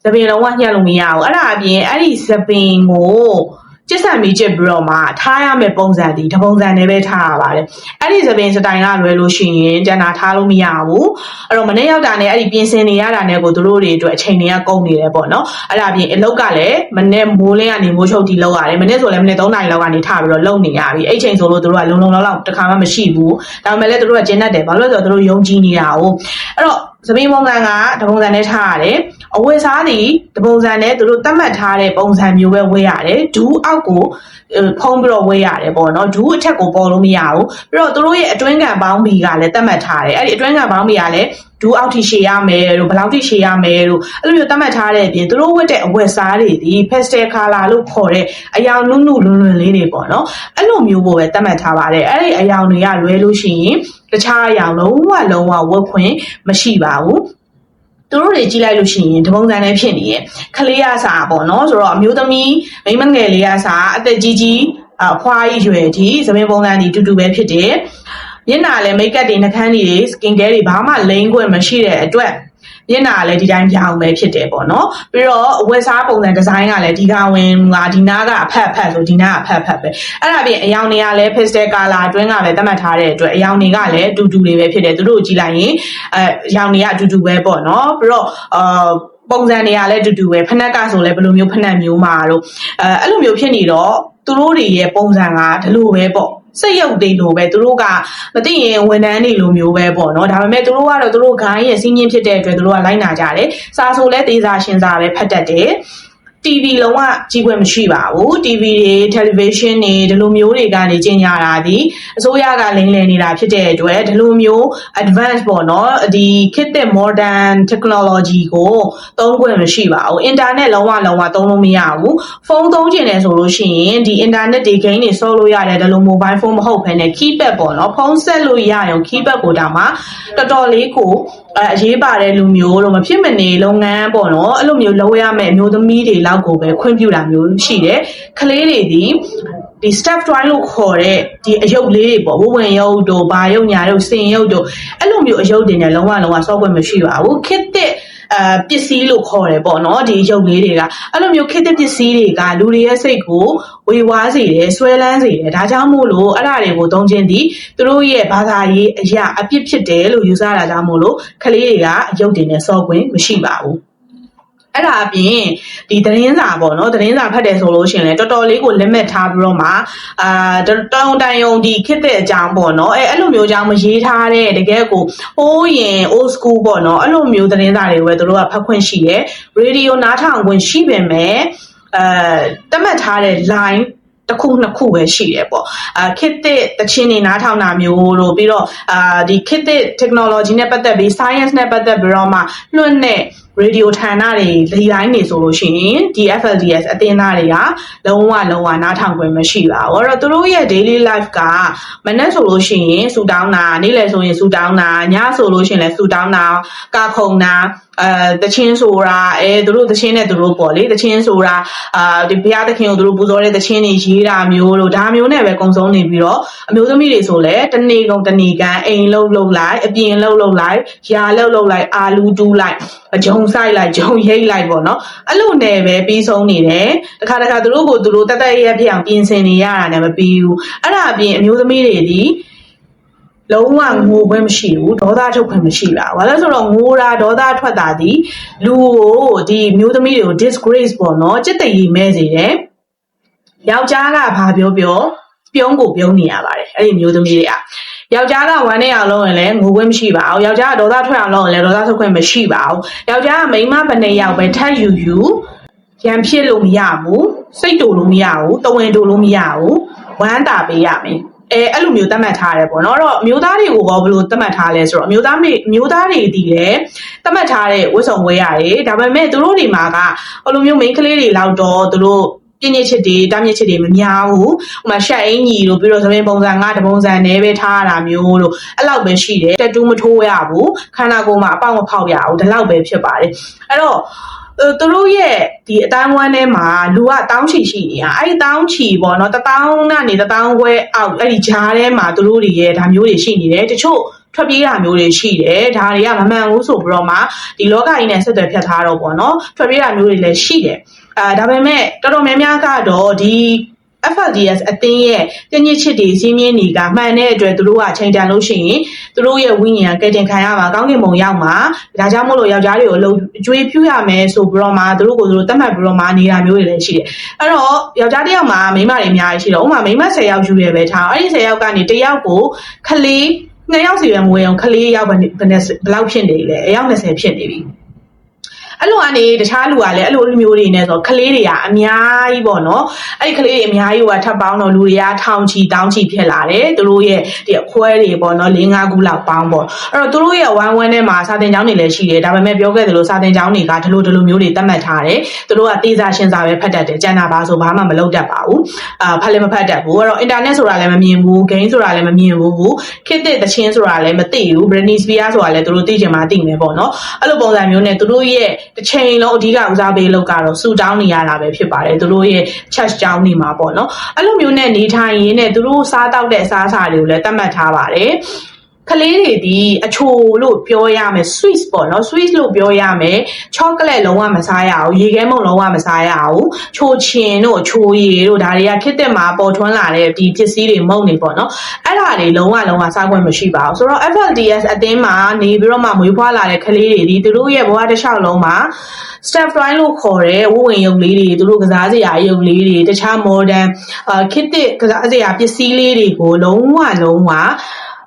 ီသပင်လုံးဝညှက်လို့မရဘူးအဲ့ဒါအပြင်အဲ့ဒီသပင်ကိုကျစ်ဆံမီကျစ်ပြီးတော့မှထားရမယ့်ပုံစံဒီတပုံစံနဲ့ပဲထားရပါတယ်အဲ့ဒီသပင်စတိုင်ကလွယ်လို့ရှိရင်ကျန်တာထားလို့မရဘူးအဲ့တော့မနေ့ရောက်တာနဲ့အဲ့ဒီပြင်ဆင်နေရတာနဲ့ကိုသူတို့တွေအတွက်အချိန်တွေကကုန်နေတယ်ပေါ့နော်အဲ့ဒါအပြင်အလုပ်ကလည်းမနေ့မိုးလင်းကနေမိုးချုပ်တီလုပ်ရတယ်မနေ့ဆိုလည်းမနေ့3 နာရီလောက်ကနေထပြီးတော့လုပ်နေရပြီအဲ့ချိန်ဆိုလို့သူတို့ကလုံလောက်တစ်ခါမှမရှိဘူးဒါပေမဲ့လည်းသူတို့ကကျင်းတတ်တယ်ဘာလို့လဲဆိုတော့သူတို့ယုံကြည်နေတာ哦အဲ့တော့သပင်ပုံစံကတပုံစံနဲ့ထားရတယ်အဝတ်စားသည်တပုံစံနဲ့သူတို့သတ်မှတ်ထားတဲ့ပုံစံမျိုးပဲဝေးရတယ်ဒူးအောက်ကိုဖုံးပြီးတော့ဝေးရတယ်ပေါ့နော်ဒူးအထက်ကိုပေါ်လို့မရဘူးပြီးတော့သူတို့ရဲ့အတွင်းကန်ပေါင်းဘီကလည်းသတ်မှတ်ထားတယ်အဲ့ဒီအတွင်းကန်ပေါင်းဘီကလည်းဒူးအောက်ထိရှည်ရမယ်တို့ဘယ်လောက်ထိရှည်ရမယ်တို့အဲ့လိုမျိုးသတ်မှတ်ထားတဲ့အပြင်သူတို့ဝတ်တဲ့အဝတ်စားတွေဒီ pastel color လို့ခေါ်တဲ့အယောင်နုနုလွန်းလွန်းလေးတွေပေါ့နော်အဲ့လိုမျိုးကိုပဲသတ်မှတ်ထားပါတယ်အဲ့ဒီအယောင်တွေကလွဲလို့ရှိရင်တခြားအယောင်လုံးဝဝတ်ခွင့်မရှိပါဘူးသူတို့တွေကြည့်လိုက်လို့ရှိရင်ဒီပုံစံနဲ့ဖြစ်နေရဲ့ခလေးရစာပေါ့နော်ဆိုတော့အမျိုးသမီးမိန်းမငယ်လေးရစာအသက်ကြီးအဖွားကြီးရွယ်ကြီးသပင်ပုံစံတွေတူပဲဖြစ်တယ်မျက်နှာလည်းမိတ်ကပ်တွေနှာခမ်းတွေ skin care တွေဘာမှလိမ့်ခွင့်မရှိတဲ့အတွက်မျက်နှာလည်းဒီတိုင်းပြောင်းပဲဖြစ်တယ်ပေါ့နော်ပြီးတော့အဝတ်စားပုံစံဒီဇိုင်းကလည်းဒီကဝင်လာဒီနားကအဖက်ဆိုဒီနားကအဖက်ပဲအဲ့ဒါပြင်အယောင်တွေကလည်း pastel color အတွင်းကပဲသတ်မှတ်ထားတဲ့အတွက်အယောင်တွေကလည်းအတူတူတွေပဲဖြစ်တယ်သူတို့ကိုကြည့်လိုက်ရင်အယောင်တွေကအတူတူပဲပေါ့နော်ပြီးတော့ပုံစံတွေကလည်းအတူတူပဲဖနက်ကဆိုလည်းဘယ်လိုမျိုးဖနက်မျိုးမှာတော့အဲ့လိုမျိုးဖြစ်နေတော့သူတို့တွေရဲ့ပုံစံကဒီလိုပဲပေါ့စိတ်ရုပ်တွေလိုပဲသူတို့ကမသိရင်ဝန်ထမ်းတွေလိုမျိုးပဲပေါ့နော်ဒါပေမဲ့သူတို့ကတော့သူတို့ဂိုင်းရဲ့စီးမြင့်ဖြစ်တဲ့အတွက်သူတို့ကလိုက်နာကြတယ်စာဆိုလဲသေးစာရှင်းစာပဲဖတ်တတ်တယ် TV လုံးဝကြည့်ခွင့်မရှိပါဘူး TV တွေ television တွေဒီလိုမျိုးတွေကနေကျင်ညာတာဒီအစိုးရကလိမ့်လည်နေတာဖြစ်တဲ့အတွက်ဒီလိုမျိုး advance ပေါ့နော်ဒီခေတ်သစ် modern technology ကိုသုံးခွင့်မရှိပါဘူး internet လုံးဝသုံးလို့မရဘူးဖုန်းသုံးချင်တယ်ဆိုလို့ရှိရင်ဒီ internet တွေ game တွေဆော့လို့ရတယ်ဒါလို mobile phone မဟုတ်ဘဲနဲ့ keypad ပေါ့နော်ဖုန်းဆက်လို့ရရင် keypad ကိုဒါမှတော်တော်လေးကိုအရေးပါတဲ့လူမျိုးတော့မဖြစ်မနေလုပ်ငန်းပေါ့နော်အဲ့လိုမျိုးလုပ်ရမယ့်အမျိုးသမီးတွေလောက်ကိုပဲခွင့်ပြုတာမျိုးရှိတယ်ကလေးတွေဒီ staff toy လို့ခေါ်တဲ့ဒီအယုတ်လေးတွေပေါ့ဝဝင်ယုတ်တို့ဘာယုတ်ညာတို့စင်ယုတ်တို့အဲ့လိုမျိုးအယုတ်တွေနဲ့လုံးဝဆော့ခွင့်မရှိပါဘူးခစ်တဲ့ ပစ္စည်းလို့ခေါ်တယ်ပေါ့နော်ဒီရုပ်လေးတွေကအဲ့လိုမျိုးခေတ်သစ်ပစ္စည်းတွေကလူတွေရဲ့စိတ်ကိုဝေဝါးစေတယ်ဆွဲလန်းစေတယ်ဒါကြောင့်မို့လို့အဲ့ဒါတွေကိုသုံးခြင်းဒီသူတို့ရဲ့ဘာသာရေးအရာအပြစ်ဖြစ်တယ်လို့ယူဆတာကြောင့်မို့လို့ကလေးတွေကရုပ်တင်နဲ့စော်ခွင့်မရှိပါဘူးအဲ့ဒါအပြင်ဒီသတင်းစာပေါ့နော်သတင်းစာဖတ်တယ်ဆိုလို့ရှိရင်လည်းတော်တော်လေးကို limit ထားပြီးတော့မှတောင်းတန်ယုံဒီခေတ်တဲ့အကြောင်းပေါ့နော်အဲ့လိုမျိုးအကြောင်းမရေးထားတဲ့တကယ်ကိုဟိုးရင် old school ပေါ့နော်အဲ့လိုမျိုးသတင်းစာတွေပဲသူတို့ကဖတ်ခွင့်ရှိတယ်ရေဒီယိုနားထောင်ခွင့်ရှိပေမဲ့တတ်မှတ်ထားတဲ့ line တစ်ခုနှစ်ခုပဲရှိတယ်ပေါ့ခေတ်သစ်တခြင်းတွေနားထောင်တာမျိုးလို့ပြီးတော့ဒီခေတ်သစ် technology နဲ့ပတ်သက်ပြီး science နဲ့ပတ်သက်ပြီးတော့မှလွှင့်တဲ့ရေဒီယိုဌာနတွေလေတိုင်းနေဆိုလို့ရှိရင်ဒီ FLDS အသင်းသားတွေကလုံးဝနားထောင်ခွင့်မရှိပါဘူးအဲ့တော့သူတို့ရဲ့ daily life ကမနေ့ဆိုလို့ရှိရင်ဆူတောင်းတာနေ့လယ်ဆိုရင်ဆူတောင်းတာညဆိုလို့ရှိရင်လည်းဆူတောင်းတာကာခုံတာတချင်းဆိုတာသူတို့တချင်းနဲ့သူတို့ပေါ့လေတချင်းဆိုတာဒီဘုရားသခင်ကိုသူတို့ပူဇော်တဲ့တချင်းတွေရေးတာမျိုးလို့ဒါမျိုးနဲ့ပဲကုံဆုံးနေပြီးတော့အမျိုးသမီးတွေဆိုလည်းတနေ့ကုန်တနေ့ကန်အိမ်လှုပ်လိုက်အပြင်လှုပ်လိုက်ရာလှုပ်လိုက်အာလူတူးလိုက်ဂျုံဆိုင်လိုက်ဂျုံရိတ်လိုက်ပေါ့နော်အဲ့လိုနဲ့ပဲပြီးဆုံးနေတယ်တခါသူတို့ကိုသူတို့တတ်ရဖြစ်အောင်ပြင်ဆင်နေရတာနဲ့မပြီးဘူးအဲ့ဒါအပြင်အမျိုးသမီးတွေဒီလုံးဝငိုခွင့်မရှိဘူးဒေါသထုတ်ခွင့်မရှိပါဘူးဘာလို့ဆိုတော့ငိုတာဒေါသထွက်တာဒီလူကိုဒီမျိုးသမီးတွေကို disgrace ပေါ့နော်จิตတည်မဲ့စေတယ်ယောက်ျားကဘာပြောပြုံးကိုပြုံးနေရပါတယ်အဲ့ဒီမျိုးသမီးတွေကယောက်ျားကဝမ်းနဲ့အောင်လုပ်ရင်လည်းငိုခွင့်မရှိပါဘူးယောက်ျားကဒေါသထွက်အောင်လုပ်ရင်လည်းဒေါသထုတ်ခွင့်မရှိပါဘူးယောက်ျားကမိန်းမဘယ်နှစ်ယောက်ပဲထပ်ယူရံဖြစ်လို့မရဘူးစိတ်တူလို့မရဘူးတဝင်တူလို့မရဘူးဝမ်းတာပေးရမယ်အဲ့လိုမျိုးသတ်မှတ်ထားတယ်ပေါ့နော်အဲ့တော့မျိုးသားတွေကိုဘယ်လိုသတ်မှတ်ထားလဲဆိုတော့မျိုးသားတွေဒီလေသတ်မှတ်ထားတဲ့ဝတ်စုံဝဲရတယ်ဒါပေမဲ့သူတို့တွေမှာကဟိုလိုမျိုး main ကလေးတွေလောက်တော့သူတို့ပြင်းညစ်ချစ်တွေတားမြစ်ချစ်တွေမများဘူးဟိုမှာရှက်အင်ကြီးတို့ပြီးတော့သမင်ပုံစံငါတပုံစံနဲ့ပဲထားရတာမျိုးတို့အဲ့လောက်ပဲရှိတယ်တက်တူးမထိုးရဘူးခန္ဓာကိုယ်မှာအပေါက်မဖောက်ရဘူးဒီလောက်ပဲဖြစ်ပါတယ်အဲ့တော့သူတို့ရဲ့ဒီအတိုင်းဝမ်းထဲမှာလူကတောင်းချီရှိနေတာအဲ့ဒီတောင်းချီပေါ့နော်1000ကနေ1000ခွဲအောက်အဲ့ဒီဂျားထဲမှာသူတို့တွေရဲ့ဒါမျိုးတွေရှိနေတယ်တချို့ထွက်ပြေးတာမျိုးတွေရှိတယ်ဒါတွေကမမှန်ဘူးဆိုပြီးတော့မှဒီလောကကြီးနဲ့ဆက်သွယ်ဖြတ်ထားတော့ပေါ့နော်ထွက်ပြေးတာမျိုးတွေလည်းရှိတယ်ဒါပေမဲ့တော်တော်များများကတော့ဒီ FLDS အသင်းရဲ့တညစ်ချစ်တွေစည်းမျဉ်းတွေကမှန်တဲ့အတွက်သူတို့ကချိန်တန်လို့ရှိရင်သူတို့ရဲ့ဝိညာဉ်ကယ်တင်ခံရမှာကောင်းကင်ဘုံရောက်မှာဒါကြောင့်မို့လို့ယောက်ျားတွေကိုအလုပ်ကြွေးပြူရမယ်ဆိုပြီးတော့မှသူတို့ကိုသူတို့တတ်မှတ်ပြီးတော့မှနေတာမျိုးတွေလည်းရှိတယ်အဲ့တော့ယောက်ျားတစ်ယောက်မှာမိန်းမတွေအများကြီးရှိတော့ဥပမာမိန်းမ10ယောက်ယူရပဲထားအဲ့ဒီ10ယောက်ကနေတစ်ယောက်ကိုခလေး2ယောက်စီပဲမွေးအောင်ခလေးယောက်ဘယ်လောက်ဖြစ်နေလဲအယောက်20ဖြစ်နေပြီအဲ့လိုအနေတခြားလူကလည်းအဲ့လိုမျိုးတွေနဲ့ဆိုကလေးတွေကအများကြီးပေါ့နော်အဲ့ဒီကလေးတွေအများကြီးကထပ်ပေါင်းတော့လူတွေကထောင်ချီတောင်းချီဖြစ်လာတယ်သူတို့ရဲ့ဒီအခွဲတွေပေါ့နော်4-5ခုလောက်ပေါင်းပေါ့အဲ့တော့သူတို့ရဲ့ဝမ်းထဲမှာစာသင်ကျောင်းတွေလည်းရှိတယ်ဒါပေမဲ့ပြောခဲ့သလိုစာသင်ကျောင်းတွေကဒီလိုမျိုးတွေသတ်မှတ်ထားတယ်သူတို့ကတေးစာရှင်းစာပဲဖတ်တတ်တယ်ကျန်တာပါဆိုဘာမှမလုပ်တတ်ပါဘူးဖတ်လည်းမဖတ်တတ်ဘူးအဲ့တော့ internet ဆိုတာလည်းမမြင်ဘူး game ဆိုတာလည်းမမြင်ဘူးခေတ်သစ်သချင်းဆိုတာလည်းမသိဘူး Britney Spears ဆိုတာလည်းသူတို့သိချင်မှသိမယ်ပေါ့နော်အဲ့လိုပုံစံမျိုးနဲ့သူတို့ရဲ့တစ်ချိန်လုံးအဓိကဦးစားပေးလုပ်ကတော့ဆူတောင်းနေရတာပဲဖြစ်ပါတယ်သူတို့ရဲ့ church ကျောင်းနေမှာပေါ့နော်အဲ့လိုမျိုးနဲ့နေထိုင်ရင်းနဲ့သူတို့စားတောက်တဲ့အစားအစာတွေကိုလည်းသတ်မှတ်ထားပါတယ်ကလေးတွေဒီအချိုလို့ပြောရမယ် sweet ပေါ့နော် sweet လို့ပြောရမယ် chocolate လုံးဝမစားရအောင်ရေခဲမုန်လုံးဝမစားရအောင်ချိုချင်တို့ချိုရည်တို့ဒါတွေကခေတ်သစ်မှာပေါ်ထွန်းလာတဲ့ဒီပစ္စည်းတွေမုန့်တွေပေါ့နော်အဲ့ဒါတွေလုံးဝစားခွင့်မရှိပါဘူးဆိုတော့ FLDS အသင်းမှာနေပြီးတော့မှမွေးဖွားလာတဲ့ကလေးတွေဒီသူတို့ရဲ့ဘဝတစ်လျှောက်လုံးမှာ staff line လို့ခေါ်တဲ့ဝဝင်ရုပ်လေးတွေသူတို့ကစားစရာရုပ်လေးတွေတခြား modern ခေတ်သစ်ကစားစရာပစ္စည်းလေးတွေကိုလုံးဝ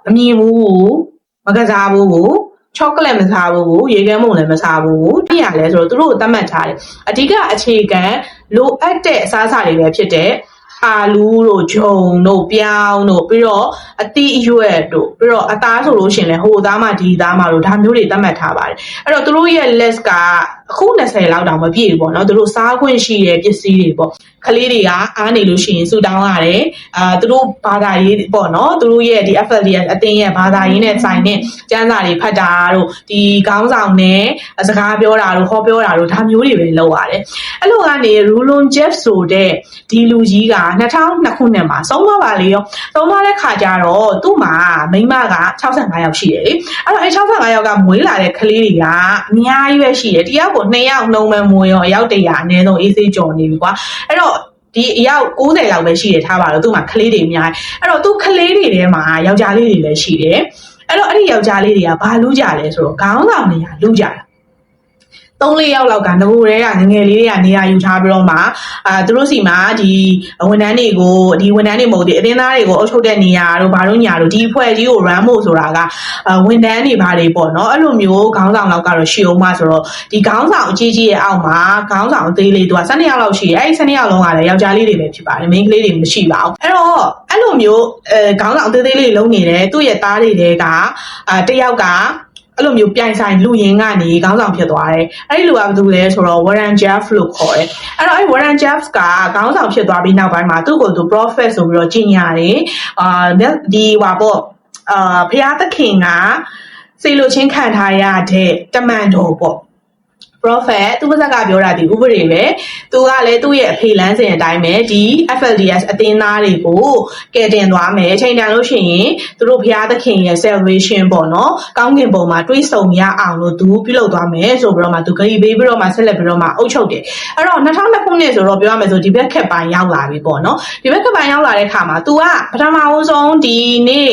မမြင်ဘူးမကစားဘူးchocolate မစားဘူးရေခဲမုန်လည်းမစားဘူးတရလဲဆိုတော့သူတို့ကိုသတ်မှတ်ထားတယ်အဓိကအခြေခံလိုအပ်တဲ့အစားအစာတွေပဲဖြစ်တဲ့အာလူတို့ဂျုံတို့ပြောင်းတို့ပြီးတော့အသီးအရွက်တို့ပြီးတော့အသားဆိုလို့ရှိရင်လည်းဟိုသားမှဒီသားမှတို့ဒါမျိုးတွေသတ်မှတ်ထားပါတယ်အဲ့တော့သူတို့ရဲ့ list က အခု20လောက်တောင်မပြည့်ဘူးပေါ့နော်သူတို့စားခွင့်ရှိတဲ့ပစ္စည်းတွေပေါ့ကလေးတွေကအားနေလို့ရှိရင်ဆူတောင်းရတယ်သူတို့ဘာသာရေးပေါ့နော်သူတို့ရဲ့ဒီ FLDS အတင်းရဲ့ဘာသာရေးနဲ့ဆိုင်တဲ့ကျမ်းစာတွေဖတ်တာတို့ဒီခေါင်းဆောင်နဲ့စကားပြောတာတို့ဟောပြောတာတို့ဒါမျိုးတွေပဲလုပ်ရတယ်အဲ့လိုကနေ Rulon Jeff ဆိုတဲ့ဒီလူကြီးက2002ခုနှစ်မှာဆုံးသွားပါလေရောဆုံးသွားတဲ့ခါကျတော့သူ့မှာမိန်းမက65ယောက်ရှိတယ်လေအဲ့တော့65ယောက်ကမွေးလာတဲ့ကလေးတွေကအများကြီးပဲရှိတယ်တယောက်ကို2ယောက်နှုံမမွေးရောအယောက်100အနည်းဆုံးအေးဆေးကြော်နေပြီကွာအဲ့တော့ဒီအယောက်90လောက်ပဲရှိတယ်ထားပါတော့သူ့မှာကလေးတွေအများကြီးအဲ့တော့သူကလေးတွေထဲမှာယောက်ျားလေးတွေလည်းရှိတယ်အဲ့တော့အဲ့ဒီယောက်ျားလေးတွေကဘာလူကြလဲဆိုတော့ခေါင်းဆောင်တွေကလူကြတာ3-4ယောက်လောက်ကငကိုတွေကငငယ်လေးတွေကနေရာယူထားပြီးတော့မှသူတို့စီမှာဒီဝန်ထမ်းတွေကိုဒီဝန်ထမ်းတွေမဟုတ်ဒီအတင်းသားတွေကိုအုပ်ချုပ်တဲ့နေရာတို့ဘာလို့ညာတို့ဒီအဖွဲ့ကြီးကို run ဖို့ဆိုတာကဝန်ထမ်းတွေဘာတွေပေါ့နော်အဲ့လိုမျိုးခေါင်းဆောင်လောက်ကတော့ရှီအောင်မှဆိုတော့ဒီခေါင်းဆောင်အကြီးကြီးရဲ့အောက်မှာခေါင်းဆောင်အသေးလေးသူက12ယောက်လောက်ရှိတယ်အဲ့ဒီ12ယောက်လုံးကလည်းယောက်ျားလေးတွေပဲဖြစ်ပါတယ်မိန်းကလေးတွေမရှိပါဘူးအဲ့တော့အဲ့လိုမျိုးခေါင်းဆောင်အသေးသေးလေးလုံးနေတယ်သူ့ရဲ့သားတွေကတယောက်ကအဲ့လိုမျိုးပြိုင်ဆိုင်လူရင်းကနေခေါင်းဆောင်ဖြစ်သွားတယ်အဲ့ဒီလူကဘာလုပ်လဲဆိုတော့ Warren Jeff လို့ခေါ်တယ်အဲ့တော့အဲ့ Warren Jeff ကခေါင်းဆောင်ဖြစ်သွားပြီးနောက်ပိုင်းမှာသူ့ကိုသူ prophet ဆိုပြီးတော့ကြီးညာတယ်ဒီဟွာပေါ့ဘုရားသခင်ကစိတ်လိုချင်းခံထားရတဲ့တမန်တော်ပေါ့prophet သူပါဇက်ကပြောတာဒီဥပဒေပဲသူကလည်းသူ့ရဲ့အဖေလန်းစဉ်အတိုင်းပဲဒီ FLDS အတင်းသားတွေကိုကယ်တင်သွားမယ်ချိန်တန်လို့ရှိရင်သူတို့ဘုရားသခင်ရဲ့ salvation ပေါ့နော်ကောင်းကင်ဘုံမှာတွေးဆုံရအောင်လို့သူပြုလုပ်သွားမယ်ဆိုပြီးတော့မှသူဂရီပေးပြီးတော့မှဆက်လက်ပြီးတော့မှအုပ်ချုပ်တယ်အဲ့တော့2002ခုနှစ်ဆိုတော့ပြောရမယ်ဆိုဒီဘက်ခက်ပိုင်းရောက်လာပြီပေါ့နော်ဒီဘက်ခက်ပိုင်းရောက်လာတဲ့ခါမှာ तू ကပထမအဆုံးဒီနေ့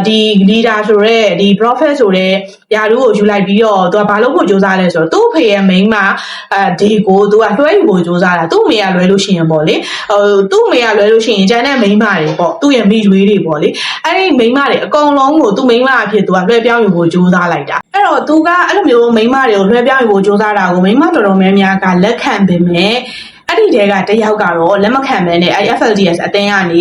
ဒီ leader ဆိုရဲဒီ prophet ဆိုတဲ့ယာရုကိုယူလိုက်ပြီးတော့ तू ကဘာလို့ဖို့စူးစမ်းလဲဆိုတော့သူ့ဖေရဲ့မိန်းမဒီကို तू ကလွှဲယူဖို့စူးစမ်းတာသူ့မေကလွှဲလို့ရှိရင်ပေါ့လေသူ့မေကလွှဲလို့ရှိရင်ကျန်တဲ့မိန်းမတွေပေါ့သူ့ရဲ့မိရွေးတွေပေါ့လေအဲ့ဒီမိန်းမတွေအကုန်လုံးကိုသူ့မိန်းမအဖြစ် तू ကလွှဲပြောင်းယူဖို့စူးစမ်းလိုက်တာအဲ့တော့ तू ကအဲ့လိုမျိုးမိန်းမတွေကိုလွှဲပြောင်းယူဖို့စူးစမ်းတာကိုမိန်းမတော်တော်များများကလက်ခံပေမဲ့အဲ့ဒီတဲကတယောက်ကတော့လက်မခံမဲနဲ့အဲ့ FLDS အတင်းကနေ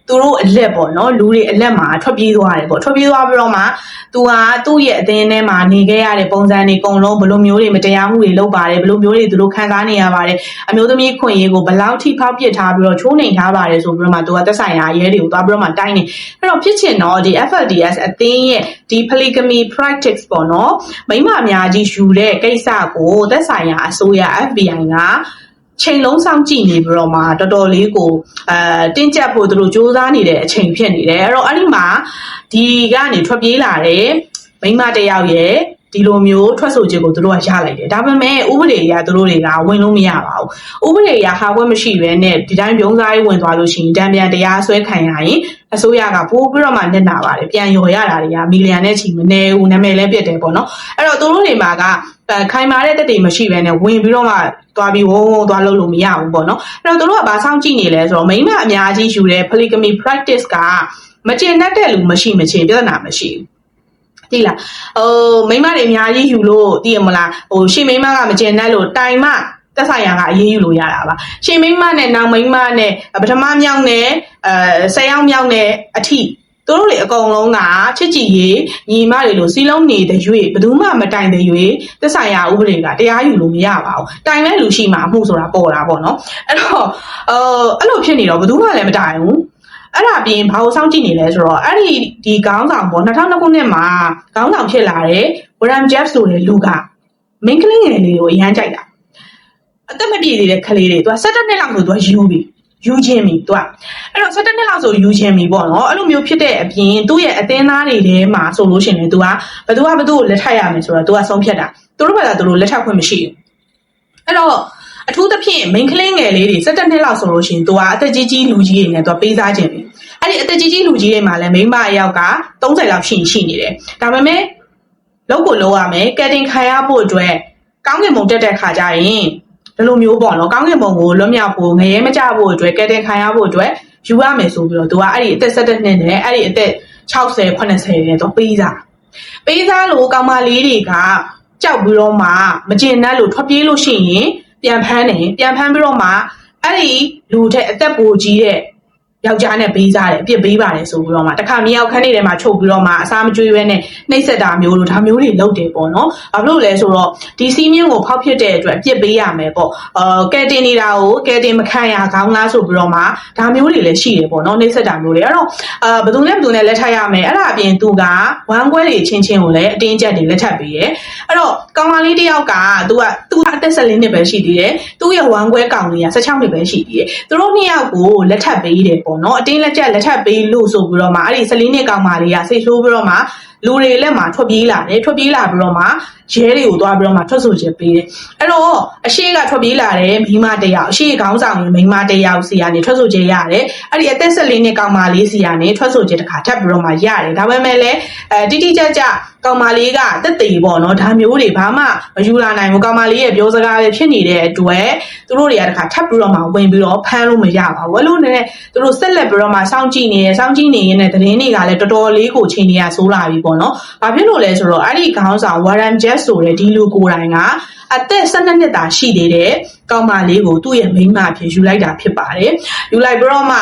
သူတို့အလက်ပေါ့နော်လူတွေအလက်မှာထွက်ပြေးသွားတယ်ပေါ့ထွက်ပြေးသွားပြီးတော့မှသူကသူ့ရဲ့အတင်းထဲမှာနေခဲ့ရတဲ့ပုံစံတွေအကုန်လုံးဘယ်လိုမျိုးတွေမတရားမှုတွေလုပ်ပါတယ်ဘယ်လိုမျိုးတွေသူတို့ခံစားနေရပါတယ်အမျိုးသမီးခွင့်ရေးကိုဘယ်လောက်ထိဖောက်ပစ်ထားပြီးတော့ချိုးနှိမ်ထားပါတယ်ဆိုပြီးတော့မှသူကသက်ဆိုင်ရာရဲတွေကိုသွားပြီးတော့မှတိုင်းနေအဲ့တော့ဖြစ်ချင်တော့ဒီ FLDS အတင်းရဲ့ဒီ polygamy practice ပေါ့နော်မိန်းမအများကြီးယူတဲ့ကိစ္စကိုသက်ဆိုင်ရာအစိုးရ FBI ကချိန်လုံးစောင့်ကြည့်နေပြီးတော့မှတော်တော်လေးကိုတင်းကျပ်ဖို့သူတို့စူးစမ်းနေတဲ့အချိန်ဖြစ်နေတယ်အဲ့တော့အဲ့ဒီမှာဒီကနေထွက်ပြေးလာတဲ့မိန်းမတစ်ယောက်ရဲ့ဒီလိုမျိုးထွက်ဆိုချက်ကိုသူတို့ကရလိုက်တယ်ဒါပေမဲ့ဥပဒေအရသူတို့တွေကဝင်လို့မရပါဘူးဥပဒေအရဟာခွင့်မရှိဘဲနဲ့ဒီတိုင်းပြုံးစားရေးဝင်သွားလို့ရှိရင်တံပြန်တရားစွဲခံရရင်အစိုးရကပိုးပြီးတော့မှနစ်နာပါတယ်ပြန်ရော်ရတာတွေကမီလီယံနဲ့ချီမနေဘူးနာမည်လည်းပြတ်တယ်ပေါ့နော်အဲ့တော့သူတို့တွေမှာကခိုင်မာတဲ့တက်တွေမရှိဘဲနဲ့ဝင်ပြီးတော့မှသွားပြီးဝုန်းဝုန်းသွားလို့မရဘူးပေါ့နော်အဲ့တော့သူတို့ကဘာစောင့်ကြည့်နေလဲဆိုတော့မိန်းမအများကြီးယူတဲ့ polygamy practice ကမကျေနပ်တဲ့လူမရှိမချင်းပြဿနာမရှိဘူးသိလားမိန်းမတွေအများကြီးယူလို့သိရမလားရှင်မိန်းမကမကျေနပ်လို့တိုင်မှသက်ဆိုင်ရာကအရေးယူလို့ရတာပါရှင်မိန်းမနဲ့နောက်မိန်းမနဲ့ပထမမြောက်နဲ့10ယောက်မြောက်နဲ့အထိသူတို့တွေအကုန်လုံးကချစ်ကြည်ရေးညီမတွေလို့စီလုံးနေတဲ့ရွေဘယ်သူမှမတိုင်တဲ့ရွေသက်ဆိုင်ရာဥပဒေကတရားယူလို့မရပါဘူးတိုင်မဲ့လူရှိမှအမှုဆိုတာပေါ်တာပေါ့နော်အဲ့တော့အဲ့လိုဖြစ်နေတော့ဘယ်သူမှလည်းမတိုင်ဘူးအဲ့ဒါပြင်ဘာလို့စောင့်ကြည့်နေလဲဆိုတော့အဲ့ဒီခေါင်းဆောင်ပေါ့2002ခုနှစ်မှာခေါင်းဆောင်ဖြစ်လာတဲ့ Warren Jeff ဆိုတဲ့လူကမိန်းကလေးငယ်လေးကိုအရန်ကြိုက်တာအသက်မပြည့်သေးတဲ့ကလေးတွေသူက17နှစ်လောက်ဆိုသူကယူချင်းပြီသူကအဲ့တော့17နှစ်လောက်ဆိုယူချင်းပြီပေါ့နော်အဲ့လိုမျိုးဖြစ်တဲ့အပြင်သူ့ရဲ့အတင်းသားတွေထဲမှာဆိုလို့ရှိရင်သူကဘသူကိုလက်ထပ်ရမယ်ဆိုတော့သူကဆုံးဖြတ်တာသူတို့ဘာသာသူတို့လက်ထပ်ခွင့်မရှိဘူးအဲ့တော့အထူးသဖြင့်မိန်းကလေးငယ်လေးတွေ17နှစ်လောက်ဆိုလို့ရှိရင်သူကအသက်ကြီးလူကြီးတွေနဲ့သူကပေးစားခြင်းပြီအဲ့ဒီအသက်ကြီးလူကြီးတွေမှာလည်းမိန်းမအယောက်က30လောက်ရှိနေတယ်ဒါပေမဲ့လောက်ကိုလောက်ရမယ်ကယ်တင်ခံရဖို့အတွက်ကောင်းကင်ဘုံတက်တဲ့ခါကျရင်ဒီလိုမျိုးပေါ့နော်ကောင်းကင်ဘုံကိုလွတ်မြောက်ဖို့ငရဲမကြဖို့အတွက်ကယ်တင်ခံရဖို့အတွက်ယူရမယ်ဆိုပြီးတော့သူကအဲ့ဒီအသက်17နှစ်နဲ့အဲ့ဒီအသက်60 80နဲ့တော့ပေးစားလို့ကောင်မလေးတွေကကြောက်ပြီးတော့မှမကျေနပ်လို့ထွက်ပြေးလို့ရှိရင်ပြန်ဖမ်းပြီးတော့မှအဲ့ဒီလူတဲ့အသက်ပိုကြီးတဲ့ ယောက်ျားနဲ့ပေးစားတယ်အပြစ်ပေးပါတယ်ဆိုပြီးတော့မှတခါမြောက်ခန်းနေထဲမှာချုပ်ပြီးတော့မှအစားမကျွေးဘဲနဲ့နှိပ်စက်တာမျိုးလို့ဒါမျိုးတွေလုပ်တယ်ပေါ့နော်။ဘာဖြစ်လို့လဲဆိုတော့ဒီစီးမြင့်ကိုဖောက်ဖြစ်တဲ့အတွက်အပြစ်ပေးရမယ်ပေါ့။ကဲတင်နေတာကိုကဲတင်မခံရခေါင်းလားဆိုပြီးတော့မှဒါမျိုးတွေလည်းရှိတယ်ပေါ့နော်နှိပ်စက်တာမျိုးတွေအဲ့တော့ဘယ်သူနဲ့လက်ထပ်ရမယ်အဲ့ဒါအပြင်သူကဝမ်းကွဲတွေချင်းချင်းကိုလည်းအတင်းကျပ်တွေလက်ထပ်ပေးတယ်။အဲ့တော့ကောင်မလေးတစ်ယောက်ကသူအသက်14နှစ်ပဲရှိသေးတယ်။သူ့ရဲ့ဝမ်းကွဲကောင်လေးက16နှစ်ပဲရှိသေးတယ်။သူတို့နှစ်ယောက်ကိုလက်ထပ်ပေးတယ်ပေါ့နော်အတင်းလက်ထပ်ပေးလို့ဆိုပြီးတော့မှအဲ့ဒီ14နှစ်ကောင်မလေးကစိတ်ဆိုးပြီးတော့မှလူတွေလက်မှာထွက်ပြေးလာတယ်ထွက်ပြေးလာပြီးတော့မှရဲတွေကိုသွားပြီးတော့မှထွက်ဆိုချက်ပေးတယ်အဲ့တော့အရှိကထွက်ပြေးလာတယ်မိမတယောက်အရှိခေါင်းဆောင်ရင်မိမတယောက်စီကနေထွက်ဆိုချက်ရတယ်အဲ့ဒီအသက်14နှစ်ကောင်မလေးစီကနေထွက်ဆိုချက်တစ်ခါထပ်ပြီးတော့မှရတယ်ဒါပေမဲ့လည်းတိတိကျကျကောင်မလေးကတက်သေးပေါ့နော်ဒါမျိုးတွေဘာမှမယူလာနိုင်ဘူးကောင်မလေးရဲ့ပြောစကားပဲဖြစ်နေတဲ့အတွက်သူတို့တွေကတစ်ခါထပ်ပြီးတော့မှဝင်ပြီးတော့ဖမ်းလို့မရပါဘူးအဲ့လိုနဲ့သူတို့ဆက်လက်ပြီးတော့မှစောင့်ကြည့်နေရင်းနဲ့သတင်းတွေကလည်းတော်တော်လေးကိုချိန်နေရဆိုးလာပြီပေါ့နော်ဘာဖြစ်လို့လဲဆိုတော့အဲ့ဒီခေါင်းဆောင် Warren Jeffs ဆိုတဲ့ဒီလူကိုယ်တိုင်ကအသက်12နှစ်သာရှိသေးတယ်ကောင်မလေးကိုသူ့ရဲ့မိန်းမအဖြစ်ယူလိုက်တာဖြစ်ပါတယ်ယူလိုက်ပြီးတော့မ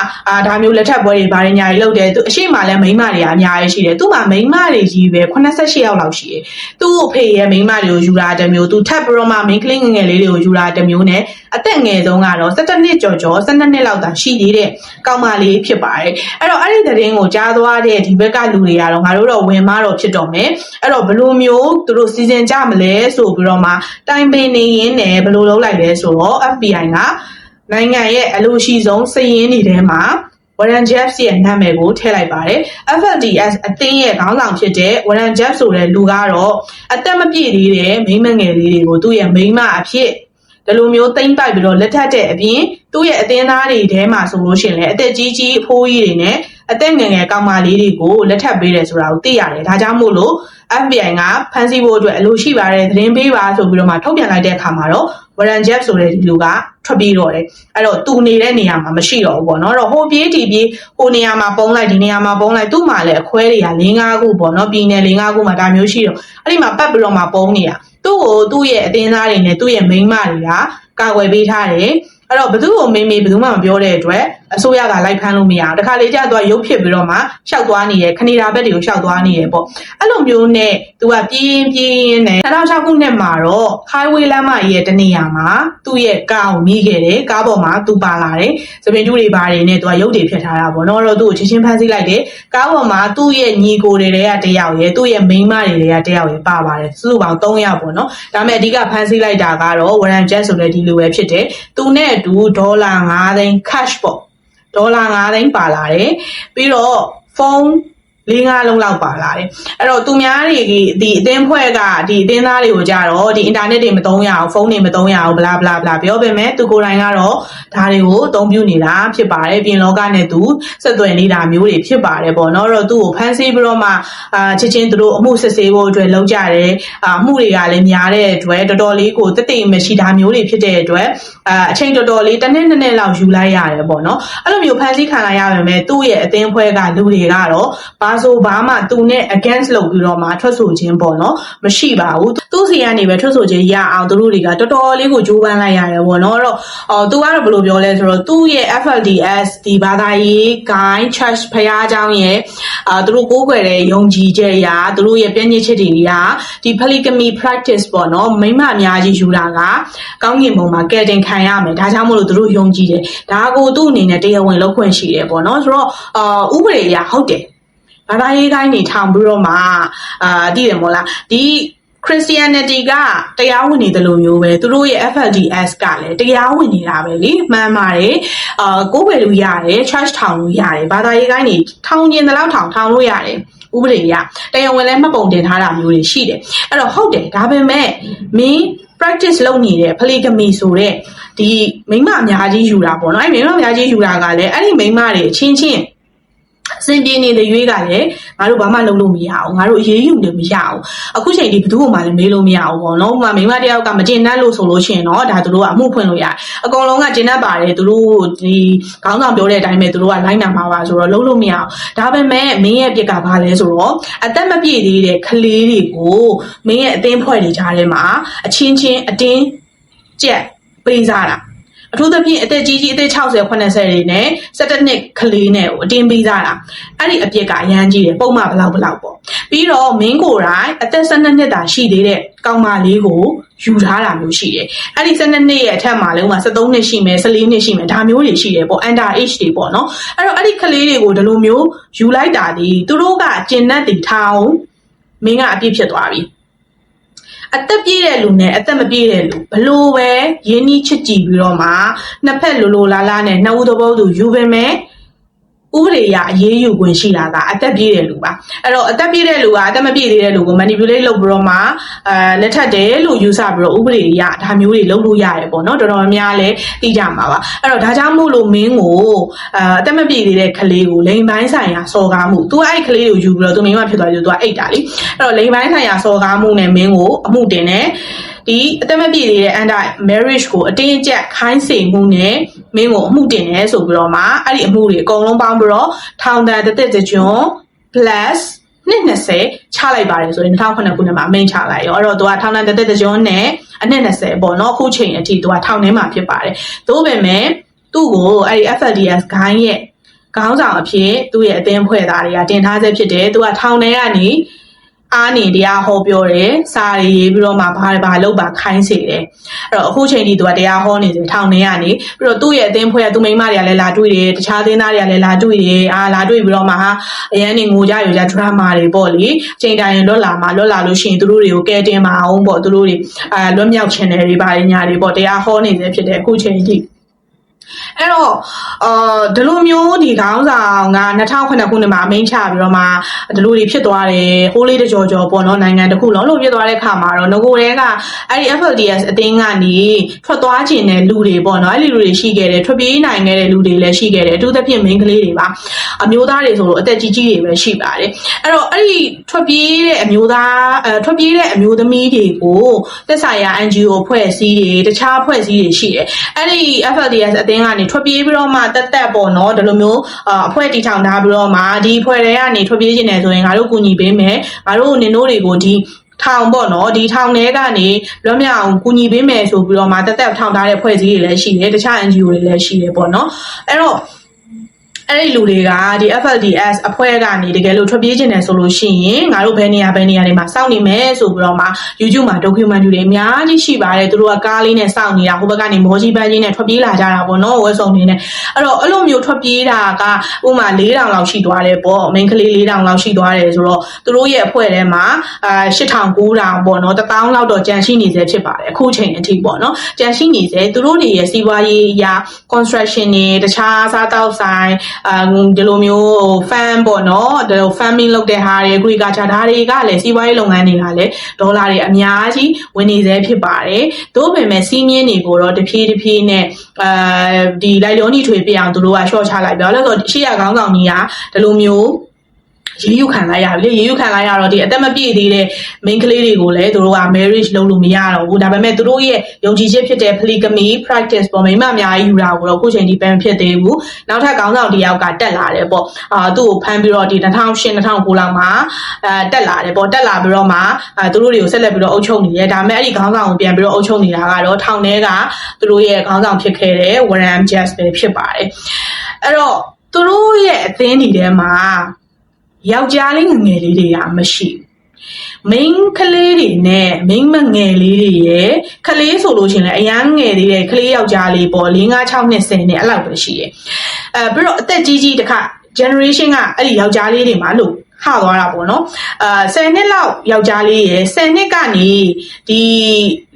ှဒါမျိုးလက်ထပ်ပွဲတွေဘာတွေညာတွေလုပ်တယ်သူအရှိမလည်းမိန်းမတွေအများကြီးရှိတယ်သူ့မှာမိန်းမတွေကြီးပဲ88ယောက်လောက်ရှိတယ်သူ့အဖေရဲ့မိန်းမတွေကိုယူလာတဲ့မျိုးသူထပ်ပြီးတော့မှမိန်းကလေးငယ်လေးတွေကိုယူလာတဲ့မျိုးနဲ့အသက်ငယ်ဆုံးကတော့17နှစ်ကျော်12နှစ်လောက်သာရှိသေးတဲ့ကောင်မလေးဖြစ်ပါတယ်အဲ့တော့အဲ့ဒီသတင်းကိုကြားသွားတဲ့ဒီဘက်ကလူတွေကတော့ငါတို့တော့ဝင်မတော့ဖြစ်တော့မယ်အဲ့တော့ဘယ်လိုမျိုးသူတို့စီစဉ်ကြမလဲဆိုပြီးတော့မှတိုင်ပင်နေရင်းနဲ့ဘယ်လိုလုပ်လိုက်လဲဆိုတော့ FBI ကနိုင်ငံရဲ့အလို့ရှိဆုံးစည်ရင်းတွေထဲမှာ Warren Jeffs ရဲ့နာမည်ကိုထည့်လိုက်ပါတယ် FLDS အသင်းရဲ့ခေါင်းဆောင်ဖြစ်တဲ့ Warren Jeffs ဆိုတဲ့လူကတော့အသက်မပြည့်သေးတဲ့မိန်းမငယ်လေးတွေကိုသူ့ရဲ့မိန်းမအဖြစ်ဒီလိုမျိုးတိမ့်ပိုက်ပြီးတော့လက်ထပ်တဲ့အပြင်သူ့ရဲ့အသင်းသားတွေထဲမှာဆိုလို့ရှိရင်လည်းအသက်ကြီးအဖိုးကြီးတွေနဲ့အသက်ငယ်ငယ်ကောင်မလေးတွေကိုလက်ထပ်ပေးတယ်ဆိုတာကိုသိရတယ်ဒါကြောင့်မို့လို့ FBI ကဖမ်းဆီးဖို့အတွက်အလိုရှိပါတယ်သတင်းပေးပါဆိုပြီးတော့မှထုတ်ပြန်လိုက်တဲ့အခါမှာတော့ Warren Jeffs ဆိုတဲ့ဒီလူကထွက်ပြေးတော့တယ်အဲ့တော့သူနေတဲ့နေရာမှာမရှိတော့ဘူးပေါ့နော်အဲ့တော့ဟိုပြေးတီပြေးဟိုနေရာမှာပုံလိုက်ဒီနေရာမှာပုံလိုက်သူ့မှာလည်းအခွဲတွေက4-5ခုပေါ့နော်ပြည်နယ်4-5ခုမှာဒါမျိုးရှိတော့အဲ့ဒီမှာပတ်ပြီးတော့မှပုံနေတာသူ့ကိုသူ့ရဲ့အတင်းသားတွေနဲ့သူ့ရဲ့မိန်းမတွေကကာကွယ်ပေးထားတယ်အဲ့တော့ဘယ်သူ့ကိုမေးဘယ်သူမှမပြောတဲ့အတွက်အစိုးရကလိုက်ဖမ်းလို့မရအောင်တခါလေကြာသူကရုပ်ဖြစ်ပြီးတော့မှရှောက်သွားနေရခနေတာဘက်တွေကိုရှောက်သွားနေရပေါ့အဲ့လိုမျိုးနဲ့သူကပြင်းနဲ့2006ခုနှစ်မှာတော့ highway လမ်းမကြီးရဲ့တနေရာမှာသူ့ရဲ့ကားကိုမိခဲ့တယ်ကားပေါ်မှာသူပါလာတယ်သပင်တူးတွေပါတယ်နဲ့သူကရုပ်တွေဖြတ်ထားတာပေါ့နော်အဲ့တော့သူ့ကိုချင်းချင်းဖမ်းဆီးလိုက်တယ်ကားပေါ်မှာသူ့ရဲ့ညီကိုတွေကတယောက်ရယ်သူ့ရဲ့မိန်းမတွေကတယောက်ရယ်ပါပါတယ်စုစုပေါင်း3ယောက်ပေါ့နော်ဒါပေမဲ့အဓိကဖမ်းဆီးလိုက်တာကတော့ Warren Jeffs ဆိုတဲ့ဒီလူပဲဖြစ်တယ်သူနဲ့အတူဒေါ်လာ5သိန်း cash ပေါ့ဒေါ်လာ5သိန်းပါလာတယ်ပြီးတော့ဖုန်း4-5လုံးလောက်ပါလာတယ်အဲ့တော့သူများတွေဒီအတင်းဖွဲ့ကဒီအတင်းသားတွေကိုကြတော့ဒီအင်တာနက်တွေမသုံးရအောင်ဖုန်းတွေမသုံးရအောင်ဘလာဘလာဘလာပြောပေမဲ့သူကိုယ်တိုင်ကတော့ဒါတွေကိုအသုံးပြုနေတာဖြစ်ပါတယ်ပြင်လောကနဲ့သူဆက်သွယ်နေတာမျိုးတွေဖြစ်ပါတယ်ပေါ့နော်အဲ့တော့သူ့ကိုဖမ်းဆီးပြီးတော့မှချက်ချင်းသူတို့အမှုစစ်ဆေးဖို့အတွက်လုပ်ကြတယ်အမှုတွေကလည်းများတဲ့အတွက်တော်တော်လေးကိုတသိမရှိတာမျိုးတွေဖြစ်တဲ့အတွက်အချိန်တော်တော်လေးတစ်နှစ်လောက်ယူလိုက်ရတယ်ပေါ့နော်အဲ့လိုမျိုးဖမ်းဆီးခံလိုက်ရပေမဲ့သူ့ရဲ့အတင်းဖွဲ့ကလူတွေကတော့ဘာမှသူနဲ့ against လုပ်ပြီးတော့မှထွက်ဆိုခြင်းပေါ့နော်မရှိပါဘူးသူ့စီကနေပဲထွက်ဆိုခြင်းရအောင်သူတို့တွေကတော်တော်လေးကိုကြိုးပမ်းလိုက်ရတယ်ပေါ့နော်အဲ့တော့သူကတော့ဘယ်လိုပြောလဲဆိုတော့သူ့ရဲ့ FLDS ဒီဘာသာရေး guide church ဖျားเจ้าရဲ့သူတို့ကိုးကွယ်တဲ့ယုံကြည်ချက်အရာသူတို့ရဲ့ပြည့်ညတ်ချက်တွေကဒီ polygamy practice ပေါ့နော်မိန်းမအများကြီးယူတာကကောင်းကင်ဘုံမှာကယ်တင်ခံရမယ်ဒါကြောင့်မို့လို့သူတို့ယုံကြည်တယ်ဒါကိုသူ့အနေနဲ့တရားဝင်လုပ်ခွင့်ရှိတယ်ပေါ့နော်ဆိုတော့ဥပဒေအရဟုတ်တယ်ဘာသာရေးကိုင်းနေထောင်ပြီးတော့မှတည်တယ်မို့လားဒီ Christianity ကတရားဝင်နေတယ်လို့မျိုးပဲသူတို့ရဲ့ FLDS ကလည်းတရားဝင်နေတာပဲလေမှန်ပါတယ်ကိုးကွယ်လို့ရတယ် church ထောင်လို့ရတယ်ဘာသာရေးကိုင်းနေထောင်ကျင်တဲ့လောက်ထောင်လို့ရတယ်ဥပဒေရတရားဝင်လည်းမှတ်ပုံတင်ထားတာမျိုးတွေရှိတယ်အဲ့တော့ဟုတ်တယ်ဒါပေမဲ့မင်း practice လုပ်နေတဲ့ polygamy ဆိုတဲ့ဒီမိန်းမအများကြီးယူတာပေါ့နော်အဲ့မိန်းမအများကြီးယူတာကလည်းအဲ့ဒီမိန်းမတွေအချင်းစင်ပြင်းနေတဲ့ရွေးကလည်းငါတို့ဘာမှလုပ်လို့မရအောင်ငါတို့အေးအေးယူနေမရအောင်အခုချိန်ဒီဘယ်သူမှလည်းမေးလို့မရအောင်ပေါ့နော်ဥပမာမိန်းမတယောက်ကမကျင်တတ်လို့ဆိုလို့ရှိရင်တော့ဒါသူတို့ကအမှုဖွင့်လို့ရတယ်အကောင်လုံးကကျင်တတ်ပါတယ်သူတို့ဒီခေါင်းဆောင်ပြောတဲ့အတိုင်းပဲသူတို့ကလိုက်နာမှာပါဆိုတော့လုပ်လို့မရအောင်ဒါပေမဲ့မင်းရဲ့ပြစ်ကဘာလဲဆိုတော့အသက်မပြည့်သေးတဲ့ကလေးတွေကိုမင်းရဲ့အသင်းဖွဲ့တွေကြားထဲမှာအချင်းချင်းအတင်းကျက်ပေးစားတာ အထူးသဖြင့်အသက်ကြီးကြီးအသက်60 80တွေနဲ့17နှစ်ကလေးနဲ့ကိုအတင်းပေးကြတာအဲ့ဒီအပြစ်ကအရန်ကြီးတယ်ပုံမှန်ဘလောက်ပေါ့ပြီးတော့မင်းကိုယ်တိုင်အသက်12နှစ်သာရှိသေးတဲ့ကောင်မလေးကိုယူထားတာမျိုးရှိတယ်အဲ့ဒီ12နှစ်ရဲ့အထက်မှာလည်းဥပမာ13နှစ်ရှိမယ်14နှစ်ရှိမယ်ဒါမျိုးတွေရှိတယ်ပေါ့ under age တွေပေါ့နော်အဲ့တော့အဲ့ဒီကလေးတွေကိုဒီလိုမျိုးယူလိုက်တာဒီသူတို့ကကျင်납တည်ထောင်မင်းကအပြစ်ဖြစ်သွားပြီအသက်ပြည့်တဲ့လူနဲ့အသက်မပြည့်တဲ့လူဘလို့ပဲရင်းနှီးချစ်ကြည်ပြီးတော့မှနှစ်ဖက်လိုလားလားနဲ့နှစ်ဦးသဘောတူယူပေမဲ့ဥပဒေအရအရေးယူခွင့်ရှိတာကအသက်ပြည့်တဲ့လူပါအဲ့တော့အသက်ပြည့်တဲ့လူကအသက်မပြည့်သေးတဲ့လူကို manipulate လုပ်ပြီးတော့မှလက်ထပ်တယ်လို့ယူဆပြီးတော့ဥပဒေအရဒါမျိုးတွေလုပ်လို့ရတယ်ပေါ့နော်တော်တော်များလည်းသိကြမှာပါအဲ့တော့ဒါကြောင့်မို့လို့မင်းကိုအသက်မပြည့်သေးတဲ့ကလေးကိုလိင်ပိုင်းဆိုင်ရာစော်ကားမှု तू အဲ့ကလေးကိုယူပြီးတော့ तू မိန်းမဖြစ်သွားပြီ तू အိတ်တာလေအဲ့တော့လိင်ပိုင်းဆိုင်ရာစော်ကားမှုနဲ့မင်းကိုအမှုတင်တယ်ဒီအသက်မပြည့်သေးတဲ့ under marriage ကိုအတင်းအကျပ်ခိုင်းစေမှုနဲ့မင်းကိုအမှုတင်တယ်ဆိုပြီးတော့မှအဲ့ဒီအမှုတွေအကုန်လုံးပေါင်းပြီးတော့ထောင်ဒဏ်တစ်သက်ကျွန်း plus နှစ်20ချလိုက်ပါတယ်ဆိုရင်2009ခုနှစ်မှာအမိန့်ချလိုက်ရောအဲ့တော့သူကထောင်ဒဏ်တစ်သက်ကျွန်းနဲ့အနှစ်20ပေါ့နော်အခုချိန်အထိသူကထောင်ထဲမှာဖြစ်ပါတယ်သို့ပေမဲ့သူ့ကိုအဲ့ဒီ FLDS ဂိုင်းရဲ့ခေါင်းဆောင်အဖြစ်သူ့ရဲ့အသင်းဖွဲ့သားတွေကတင်ထားဆဲဖြစ်တယ်သူကထောင်ထဲကနေအားနေတရားဟောပြောတယ်စာရေးပြီးတော့မှဘာလုပ်ပါခိုင်းစေတယ်အဲ့တော့အခုချိန်ထိသူကတရားဟောနေတယ်ထောင်ထဲကနေပြီးတော့သူ့ရဲ့အသင်းဖွဲ့သူ့မိန်းမတွေကလည်းလာတွေ့တယ်တခြားသင်းသားတွေကလည်းလာတွေ့တယ်လာတွေ့ပြီးတော့မှအရန်နေငိုကြယူကြဒရမာတွေပေါ့လေချိန်တိုင်းလွတ်လာလို့ရှိရင်သူတို့တွေကိုကဲတင်မအောင်ပေါ့သူတို့တွေလွတ်မြောက်ချင်တယ်တွေပါညာတွေပေါ့တရားဟောနေတယ်ဖြစ်တယ်အခုချိန်ထိအဲ့တော့ဒီလိုမျိုးဒီခေါင်းဆောင်က2009ခုနှစ်မှာအမိန့်ချပြီးတော့မှဒီလိုတွေဖြစ်သွားတယ်ဟိုးလေးတကြောပေါ့နော်နိုင်ငံတစ်ခုလုံးလို့ဖြစ်သွားတဲ့ခါမှာတော့ငကိုတွေကအဲ့ဒီ FLDS အတင်းကနေထွက်သွားခြင်းတဲ့လူတွေပေါ့နော်အဲ့ဒီလူတွေရှိခဲ့တယ်ထွက်ပြေးနိုင်ခဲ့တဲ့လူတွေလည်းရှိခဲ့တယ်အထူးသဖြင့်မိန်းကလေးတွေပါအမျိုးသားတွေဆိုလို့အသက်ကြီးတွေပဲရှိပါတယ်အဲ့တော့အဲ့ဒီထွက်ပြေးတဲ့အမျိုးသမီးတွေကိုသက်ဆိုင်ရာ NGO ဖွဲ့စည်းတွေတခြားဖွဲ့စည်းတွေရှိတယ်အဲ့ဒီ FLDS အတင်းကနေထွက်ပြေးပြီးတော့မှတက်ပေါ့နော်ဒီလိုမျိုးအဖွဲ့တီထောင်ထားပြီးတော့မှဒီအဖွဲ့တွေကနေထွက်ပြေးခြင်းတယ်ဆိုရင်ငါတို့ကူညီပေးမယ်ငါတို့နင်တို့တွေကိုဒီထောင်ပေါ့နော်ဒီထောင်ထဲကနေလွတ်မြောက်အောင်ကူညီပေးမယ်ဆိုပြီးတော့မှတက်ထောင်ထားတဲ့ဖွဲ့စည်းတွေလည်းရှိတယ်တခြား NGO တွေလည်းရှိတယ်ပေါ့နော်အဲ့တော့အဲ့ဒီလူတွေကဒီ FLDS အဖွဲ့ကနေတကယ်လို့ထွက်ပြေးခြင်းတယ်ဆိုလို့ရှိရင်ငါတို့ဘယ်နေရာတွေမှာစောင့်နေမယ်ဆိုပြီးတော့မှ YouTube မှာ documentary တွေအများကြီးရှိပါတယ်သူတို့ကကားလေးနဲ့စောင့်နေတာဟိုဘက်ကနေမော်ကြီးပန်းကြီးနဲ့ထွက်ပြေးလာကြတာပေါ့နော်ဝက်ဆောင်နေနဲ့အဲ့တော့အဲ့လိုမျိုးထွက်ပြေးတာကဥမာ4000လောက်ရှိသွားတယ်ပေါ့မိန်းကလေး4000လောက်ရှိသွားတယ်ဆိုတော့သူတို့ရဲ့အဖွဲ့ထဲမှာ8000 9000ပေါ့နော်1000လောက်တော့ကြန့်ရှိနေစေဖြစ်ပါတယ်အခုချိန်အထိပေါ့နော်ကြန့်ရှိနေစေသူတို့တွေရဲ့စီးပွားရေးအရာ construction တွေတခြားစားတောက်ဆိုင်ဒီလိုမျိုး fan ပေါ့နော်ဒီလို farming လုပ်တဲ့ဟာတွေ agriculture ဒါတွေကလည်းစီးပွားရေးလုပ်ငန်းတွေကလည်းဒေါ်လာတွေအများကြီးဝင်နေစေဖြစ်ပါတယ်သို့ပေမဲ့စီးမြင့်တွေကိုတော့တဖြည်းနဲ့ဒီလိုက်လျောညီထွေပြအောင်သူတို့က short ချလိုက်ပြောလို့ဆိုရှေ့ရခေါင်းဆောင်ကြီးကဒီလိုမျိုးရေယူခံလိုက်ရပြီလေရေယူခံလိုက်ရတော့ဒီအသက်မပြည့်သေးတဲ့ main ကလေးတွေကိုလည်းသူတို့က marriage လုပ်လို့မရတော့ဘူးဒါပေမဲ့သူတို့ရဲ့ယုံကြည်ချက်ဖြစ်တဲ့ polygamy practice ပေါ်မိမအများကြီးယူတာကိုတော့အခုချိန်ထိban ဖြစ်သေးဘူးနောက်ထပ်ခေါင်းဆောင်တယောက်ကတက်လာတယ်ပေါ့သူ့ကိုဖမ်းပြီးတော့ဒီ2008 2009လောက်မှာတက်လာတယ်ပေါ့တက်လာပြီးတော့မှသူတို့တွေကိုဆက်လက်ပြီးတော့အုပ်ချုပ်နေတယ်ဒါပေမဲ့အဲ့ဒီခေါင်းဆောင်ကိုပြန်ပြီးတော့အုပ်ချုပ်နေတာကတော့ထောင်ထဲကသူတို့ရဲ့ခေါင်းဆောင်ဖြစ်ခဲ့တဲ့ Warren Jeffs ပဲဖြစ်ပါတယ်အဲ့တော့သူတို့ရဲ့အသင်းဒီထဲမှာယောက်ျားလေးငယ်လေးတွေကမရှိမိန်းကလေးတွေနဲ့မိန်းမငယ်လေးတွေရဲ့ကလေးဆိုလို့ရှိရင်လည်းအရန်ငယ်သေးတဲ့ကလေးယောက်ျားလေးပေါ့4 5 6 2 10နဲ့အဲ့လောက်ပဲရှိတယ်ပြီးတော့အသက်ကြီးတခါ generation ကအဲ့ဒီယောက်ျားလေးတွေမှာလို့ဟသွားတာပေါ့နော်10နှစ်လောက်ယောက်ျားလေးရယ်10နှစ်ကနေဒီ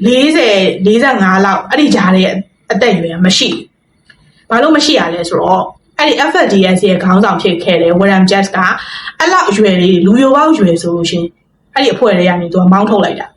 40 45လောက်အဲ့ဒီဂျားရဲ့အသက်အရွယ်မရှိဘာလို့မရှိရလဲဆိုတော့အဲ့ဒီ FLDS ရဲ့ခေါင်းဆောင်ဖြစ်ခဲ့တဲ့ Warren Jeffs ကအဲ့လောက်အရွယ်လေးလူရိုပေါက်ရွယ်ဆိုလို့ရှင်အဲ့ဒီအဖွဲ့တွေကနေသူကမောင်းထုတ်လိုက်တာ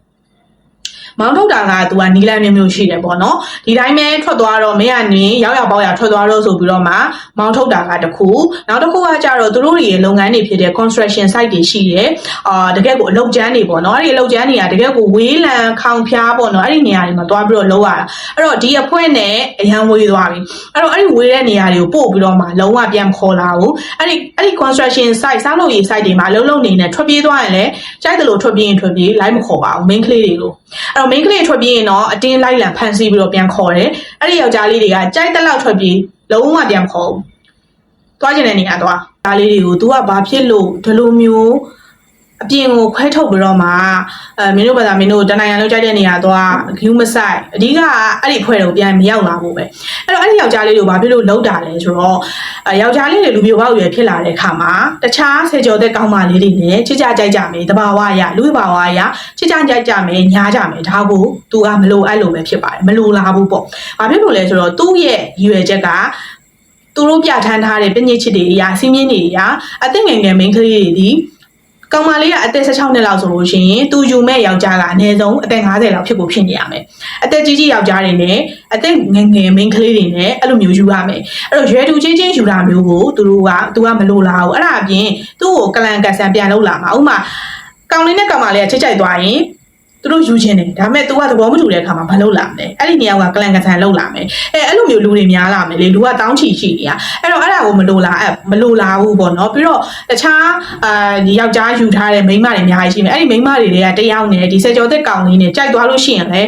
မောင်းထုတ်တာကသူကနီလန်မျိုးရှိတယ်ပေါ့နော်ဒီတိုင်းပဲထွက်သွားတော့မင်းကနေရောက်ပေါက်ရထွက်သွားတော့ဆိုပြီးတော့မှမောင်းထုတ်တာကတခုနောက်တစ်ခုကကြတော့သူတို့ရဲ့လုပ်ငန်းတွေဖြစ်တဲ့ construction site တွေရှိတယ်တကယ်ကိုအလုပ်ကျန်းတွေပေါ့နော်အဲ့ဒီအလုပ်ကျန်းတွေကတကယ်ကိုဝေးလံခေါင်ဖျားပေါ့နော်အဲ့ဒီနေရာတွေမှာသွားပြီးတော့လုပ်ရတာအဲ့တော့ဒီအဖွဲ့နဲ့အရန်ဝေးသွားပြီအဲ့တော့အဲ့ဒီဝေးတဲ့နေရာတွေကိုပို့ပြီးတော့မှလုံးဝပြန်ခေါ်လာဘူးအဲ့ဒီ construction site စားလုပ်ရေး site တွေမှာအလုပ်လုပ်နေနဲ့ထွက်ပြေးသွားရင်လည်းကြိုက်တယ်လို့ထွက်ပြေးရင်ထွက်ပြေးလိုက်မခေါ်ပါဘူး main ကလေးတွေလို့အဲ့ တော့ main ကလေးထွက်ပြေးရင်တော့အတင်းလိုက်လံဖန်ဆီးပြီးတော့ပြန်ခေါ်တယ်အဲ့ဒီယောက်ျားလေးတွေကကြိုက်တဲ့လောက်ထွက်ပြေးလုံးဝပြန်ခေါ်သွားကျင်တဲ့နေရာသွားဒါလေးတွေကို तू ကဘာဖြစ်လို့ဒီလိုမျိုးအပြင်ကိုခွဲထုတ်ပြီးတော့မှမင်းတို့ဘာသာမင်းတို့တနိုင်ငံလုံးကြိုက်တဲ့နေရာသွားဂူးမဆိုင်အဓိကအဲ့ဒီဖွဲ့တွေကိုပြန်မရောက်လာဘူးပဲအဲ့တော့အဲ့ဒီယောက်ျားလေးတွေကိုဘာဖြစ်လို့လောက်တာလဲဆိုတော့ယောက်ျားလေးတွေလူမျိုးပေါက်ရွယ်ဖြစ်လာတဲ့အခါမှာတခြားဆယ်ကျော်တဲ့ကောင်းမလေးတွေနဲ့ချစ်ကြကြိုက်ကြမယ်တဘာဝရလူဘာဝရချစ်ကြကြိုက်ကြမယ်ညားကြမယ်ဒါကို तू ကမလိုအဲ့လိုပဲဖြစ်ပါတယ်မလိုလားဘူးပေါ့ဘာဖြစ်လို့လဲဆိုတော့သူ့ရဲ့ရည်ရွယ်ချက်ကသူတို့ပြဋ္ဌာန်းထားတဲ့ပညစ်ချစ်တွေအရာစီးမြင့်တွေအရာအသက်ငယ်ငယ်မိန်းကလေးတွေဒီကောင်မလေးကအသက်16နှစ်လောက်ဆိုလို့ရှိရင်သူယူမဲ့ယောက်ျားကအနည်းဆုံးအသက်50လောက်ဖြစ်ဖို့ဖြစ်နေရမယ်အသက်ကြီးယောက်ျားတွေနဲ့အသက်ငယ်ငယ်မိန်းကလေးတွေနဲ့အဲ့လိုမျိုးယူရမယ်အဲ့တော့ရွယ်တူချင်းချင်းယူတာမျိုးကိုသူကမလိုလားဘူးအဲ့ဒါအပြင်သူ့ကိုကလန်ကန်ဆန်ပြန်လုပ်လာမှာဥပမာကောင်လေးနဲ့ကောင်မလေးကချစ်ကြိုက်သွားရင်သူတို့ယူချင်းတယ်ဒါပေမဲ့ तू ကသဘောမတူတဲ့အခါမှာမလုပ်လာမယ်အဲ့ဒီနေရာကကလန်ကန်ဆန်လုပ်လာမယ်အဲ့လိုမျိုးလူတွေများလာမယ်လေလူကတောင်းချီရှိနေတာအဲ့တော့အဲ့ဒါကိုမလိုလားဘူးပေါ့နော်ပြီးတော့တခြားယောက်ျားယူထားတဲ့မိန်းမတွေအများကြီးရှိမယ်အဲ့ဒီမိန်းမတွေကတယောက်နဲ့ဒီဆယ်ကျော်သက်ကောင်လေးနဲ့ကြိုက်သွားလို့ရှိရင်လည်း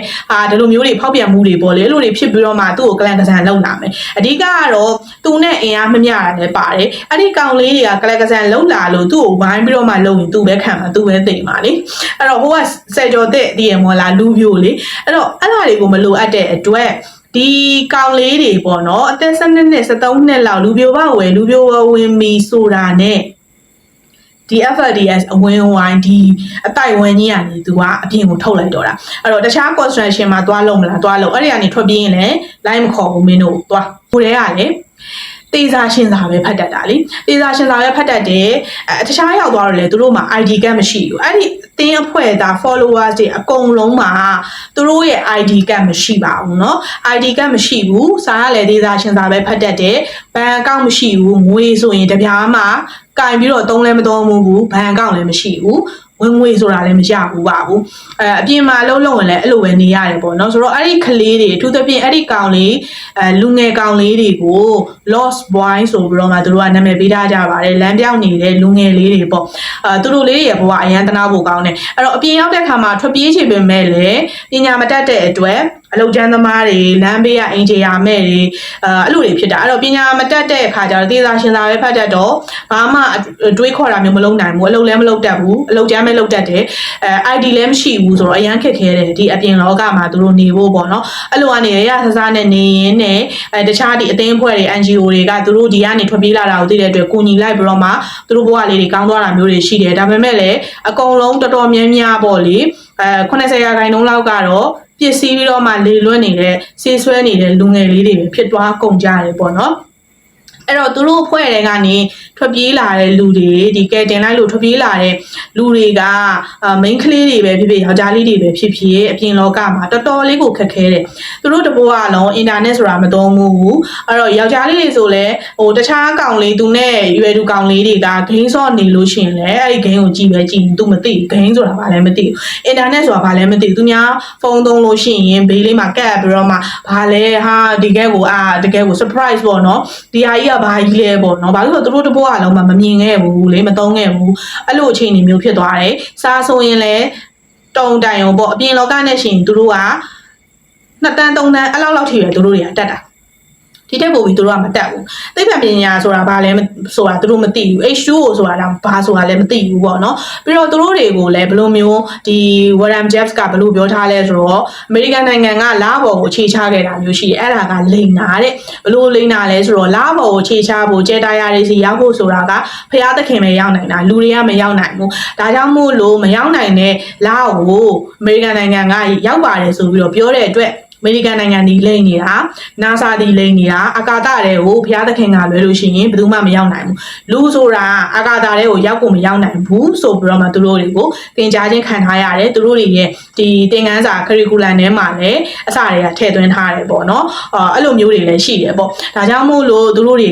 ဒီလိုမျိုးတွေဖောက်ပြန်မှုတွေပေါ့လေအဲ့လိုတွေဖြစ်ပြီးတော့မှသူ့ကိုကလန်ကန်ဆန်လုပ်လာမယ်အဓိကကတော့သူနဲ့အင်အားမမျှတာလည်းပါတယ်အဲ့ဒီကောင်လေးတွေကကလန်ကန်ဆန်လုပ်လာလို့သူ့ကိုဝိုင်းပြီးတော့မှလုပ်ရင်သူ့ပဲခံမှာသူ့ပဲသိမှာလေအဲ့တော့ဟိုကဆယ်ကျော်သက်ဒီရမော်လာလူပြိုလေအဲ့တော့အဲ့ဒါတွေကိုမလိုအပ်တဲ့အတွက်ဒီကောင်လေးတွေပေါ့နော်အသက်12နှစ်13နှစ်လောက်လူပြိုဘဝယ်လူပြိုဝင်မီဆိုတာနဲ့ဒီ FLDS အဝင်ဝိုင်းဒီအတိုက်ဝန်းကြီးကနေသူကအပြင်ကိုထုတ်လိုက်တော့တာအဲ့တော့တခြား construction မှာသွားလုံးမလားသွားလုံးအဲ့ဒီကနေထွက်ပြေးရင်လည်း line မခေါ်ဘူးမင်းတို့သွားဟိုတဲကလည်းတေးစားရှင်းစာပဲဖတ်တတ်တာလေတေးစားရှင်းစာပဲဖတ်တတ်တယ်တခြားရောက်သွားတော့လေသူတို့မှာ ID ကတ်မရှိဘူးအဲ့ဒီအတင်းအဖွဲ့သား followers တွေအကုန်လုံးမှာသူတို့ရဲ့ ID ကတ်မရှိပါဘူးเนาะ ID ကတ်မရှိဘူးစာကလည်းတေးစားရှင်းစာပဲဖတ်တတ်တယ်ဘဏ်အကောင့်မရှိဘူးငွေဆိုရင်တပြားမှာကင်ပြီးတော့သုံးလည်းမသုံးဘူးဘဏ်အကောင့်လည်းမရှိဘူးဝင်ငွေဆိုတာလည်းမရဘူးပါဘူးအပြင်မှာလုံးလုံးဝင်လည်းအဲ့လိုပဲနေရတယ်ပေါ့နော်ဆိုတော့အဲ့ဒီကလေးတွေအထူးသဖြင့်အဲ့ဒီကောင်လေးလူငယ်ကောင်လေးတွေကို lost boy ဆိုပြီးတော့မှသူတို့ကနာမည်ပေးထားကြပါတယ်လမ်းပြောင်းနေတဲ့လူငယ်လေးတွေပေါ့သူတို့လေးတွေရဲ့ဘဝအရန်တနာဖို့ကောင်းတယ်အဲ့တော့အပြင်ရောက်တဲ့ခါမှာထွက်ပြေးချင်ပေမဲ့လည်းပညာမတတ်တဲ့အတွက်အလုပ်ကျန်းသမားတွေလမ်းဘေးကအင်ဂျီယာမဲ့တွေအဲ့လိုတွေဖြစ်တာအဲ့တော့ပညာမတတ်တဲ့အခါကျတော့သေစာရှင်စာပဲဖတ်တတ်တော့ဘာမှတွေးခေါ်တာမျိုးမလုပ်နိုင်ဘူးအလုပ်လည်းမလုပ်တတ်ဘူးအလုပ်ကျန်းပဲလုပ်တတ်တယ်ID လည်းမရှိဘူးဆိုတော့အရန်ခက်ခဲတယ်ဒီအပြင်လောကမှာသူတို့နေဖို့ပေါ့နော်အဲ့လိုကနေရဆဆနဲ့နေရင်းနဲ့တခြားဒီအသင်းအဖွဲ့တွေ NGO တွေကသူတို့ဒီကနေထွက်ပြေးလာတာကိုသိတဲ့အတွက်ကိုညီလိုက်ပြီးတော့မှသူတို့ဘဝလေးတွေကောင်းသွားတာမျိုးတွေရှိတယ်ဒါပေမဲ့လည်းအကုန်လုံးတော်တော်များများပေါ့လေ80%လောက်ကတော့ပစ္စည်းပြီးတော့မှလေလွတ်နေတဲ့ဆေးဆွဲနေတဲ့လူငယ်လေးတွေပဲဖြစ်သွားကုန်ကြတယ်ပေါ့နော်အဲ့တော့သူတို့အဖွဲ့တွေကနေထွက်ပြေးလာတဲ့လူတွေဒီကဲတင်လိုက်လို့ထွက်ပြေးလာတဲ့လူတွေကမိန်းကလေးတွေပဲဖြစ်ဖြစ်ယောက်ျားလေးတွေပဲဖြစ်ဖြစ်အပြင်လောကမှာတော်တော်လေးကိုခက်ခဲတယ်သူတို့တဘောအလုံးအင်တာနက်ဆိုတာမသုံးဘူးအဲ့တော့ယောက်ျားလေးတွေဆိုလဲဟိုတခြားကောင်လေးသူနဲ့ရွယ်သူကောင်လေးတွေကဂိမ်းဆော့နေလို့ရှိရင်လဲအဲ့ဒီဂိမ်းကိုကြည့်ပဲကြည့်သူမသိဂိမ်းဆိုတာဘာလဲမသိဘူးအင်တာနက်ဆိုတာဘာလဲမသိသူများဖုန်းသုံးလို့ရှိရင်ဘေးလေးမှာကပ်ပြီးတော့မှဘာလဲဟာဒီကဲကိုတကယ်ကို surprise ပေါ့နော်ဒီဟာကြီးကဘာကြီးလဲပေါ့နော်ဘာလို့ဆိုသူတို့တဘောအလုံးမှာမမြင်ခဲ့ဘူးလေမသုံးခဲ့ဘူးအဲ့လိုအခြေအနေမျိုးဖြစ်သွားတယ်စားဆိုရင်လည်းတုံတိုင်အောင်ပေါ့အပြင်လောကနဲ့ရှင်သူတို့က2တန်း3တန်းအဲ့လောက်ထိပဲသူတို့တွေကတက်တာဒီတက်ပို့ပြီးသူတို့ကမတက်ဘူးသိပ္ပံပညာဆိုတာဘာလဲဆိုတာသူတို့မသိဘူး H2O ဆိုတာတော့ဘာဆိုတာလည်းမသိဘူးပေါ့နော်ပြီးတော့သူတို့တွေကိုလည်းဘယ်လိုမျိုးဒီ Warren Jeffs ကဘယ်လိုပြောထားလဲဆိုတော့အမေရိကန်နိုင်ငံကလပေါ်ကိုခြေချခဲ့တာမျိုးရှိတယ်အဲ့ဒါကလိန်နာတဲ့ဘယ်လိုလိန်နာလဲဆိုတော့လပေါ်ကိုခြေချဖို့ကျဲတရားတွေစီရောက်ဖို့ဆိုတာကဖျားသခင်ပဲရောက်နိုင်တာလူတွေကမရောက်နိုင်ဘူးဒါကြောင့်မို့လို့မရောက်နိုင်တဲ့လကိုအမေရိကန်နိုင်ငံကရောက်ပါတယ်ဆိုပြီးတော့ပြောတဲ့အတွက်အမေရိကန်နိုင်ငံဒီလိမ့်နေတာ NASA ဒီလိမ့်နေတာအာကာသတွေကိုဘုရားသခင်ကလွဲလို့ရှိရင်ဘယ်သူမှမရောက်နိုင်ဘူးလူဆိုတာအာကာသတွေကိုရောက်ကိုမရောက်နိုင်ဘူးဆိုပြီးတော့မှသူတို့တွေကိုသင်ကြားခြင်းခံထားရတယ်သူတို့တွေရဲ့ဒီသင်ခန်းစာ curriculum ထဲမှာလည်းအစတွေကထည့်သွင်းထားတယ်ပေါ့နော်အဲ့လိုမျိုးတွေလည်းရှိတယ်ပေါ့ဒါကြောင့်မို့လို့သူတို့တွေ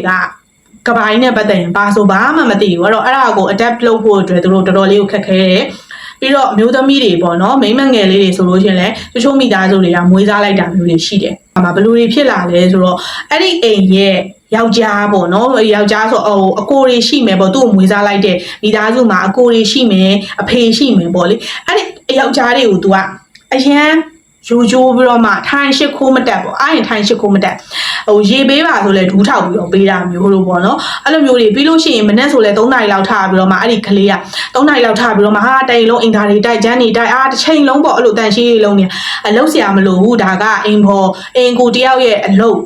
ကကဘာကြီးနဲ့ပတ်သက်ရင်ဘာဆိုဘာမှမသိဘူးအဲ့တော့အဲ့ဒါကို adapt လုပ်ဖို့အတွက်သူတို့တော်တော်လေးကိုခက်ခဲတယ်ပြီးတော့အမျိုးသမီးတွေပေါ့နော်မိန်းမငယ်လေးတွေဆိုလို့ရှိရင်လည်းတချို့မိသားစုတွေကမွေးစားလိုက်တာမျိုးတွေရှိတယ်။ဘယ်လိုတွေဖြစ်လာလဲဆိုတော့အဲ့ဒီအိမ်ရဲ့ယောက်ျားပေါ့နော်ယောက်ျားဆိုအကိုတွေရှိမယ်ပေါ့သူ့ကိုမွေးစားလိုက်တဲ့မိသားစုမှာအကိုတွေရှိမယ်အဖေရှိမယ်ပေါ့လေအဲ့ဒီယောက်ျားတွေကို तू ကအရန် ယူကျိုးပြီးတော့မှထိုင်ရှိခိုးမတက်ပေါ့အားရင်ထိုင်ရှိခိုးမတက်ရေပေးပါဆိုလဲဒူးထောက်ပြီးတော့ပေးတာမျိုးလို့ပေါ့နော်အဲ့လိုမျိုးတွေပြီးလို့ရှိရင်မနေ့ဆိုလဲ3နာရီလောက်ထားပြီးတော့မှအဲ့ဒီကလေးက3နာရီလောက်ထားပြီးတော့မှဟာတိုင်လုံးအင်တာတွေတိုက်ဂျန်တွေတိုက်တစ်ချိန်လုံးပေါ့အဲ့လိုတန်ရှင်းလုံးနေအလုပ်ဆရာမလို့ဘူးဒါကအိမ်ဖော်အိမ်ကိုတယောက်ရဲ့အလုပ်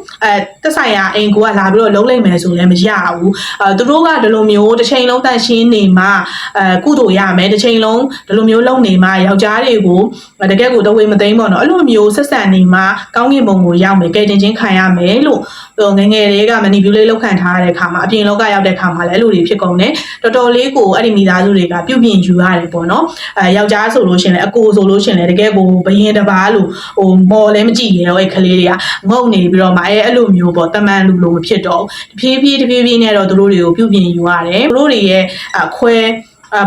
တက်ဆိုင်ရာအိမ်ကိုကလာပြီးတော့လုံးလိုက်မယ်ဆိုလဲမရဘူးသူတို့ကဒီလိုမျိုးတစ်ချိန်လုံးတန်ရှင်းနေမှကုသိုလ်ရမယ်တစ်ချိန်လုံးဒီလိုမျိုးလုံးနေမှယောက်ျားတွေကိုတကယ်ကိုတဝေမသိမ်းပေါ့နော်အဲ့လိုမျိုးဆက်ဆံနေမှကောင်းကင်ဘုံကိုရောက်မယ်ကဲတင်ချင်းခံရမယ်လို့ငငယ်လေးက manipulate လုပ်ခံထားရတဲ့ခါမှာအပြင်လောကရောက်တဲ့ခါမှာလည်းအဲ့လိုတွေဖြစ်ကုန်တယ်တော်တော်လေးကိုအဲ့ဒီမိသားစုတွေကပြုပြင်ယူရတယ်ပေါ့နော်ယောက်ျားဆိုလို့ရှင်လည်းအကိုဆိုလို့ရှင်လည်းတကယ်ကိုဘယင်တပါလို့မော်လည်းမကြည့်ရတော့အဲ့ကလေးတွေကငုံနေပြီးတော့မှအဲ့လိုမျိုးပေါ့တမန်လူလိုမဖြစ်တော့တဖြည်းဖြည်းနဲ့တော့သူတို့တွေကိုပြုပြင်ယူရတယ်သူတို့တွေရဲ့ခွဲ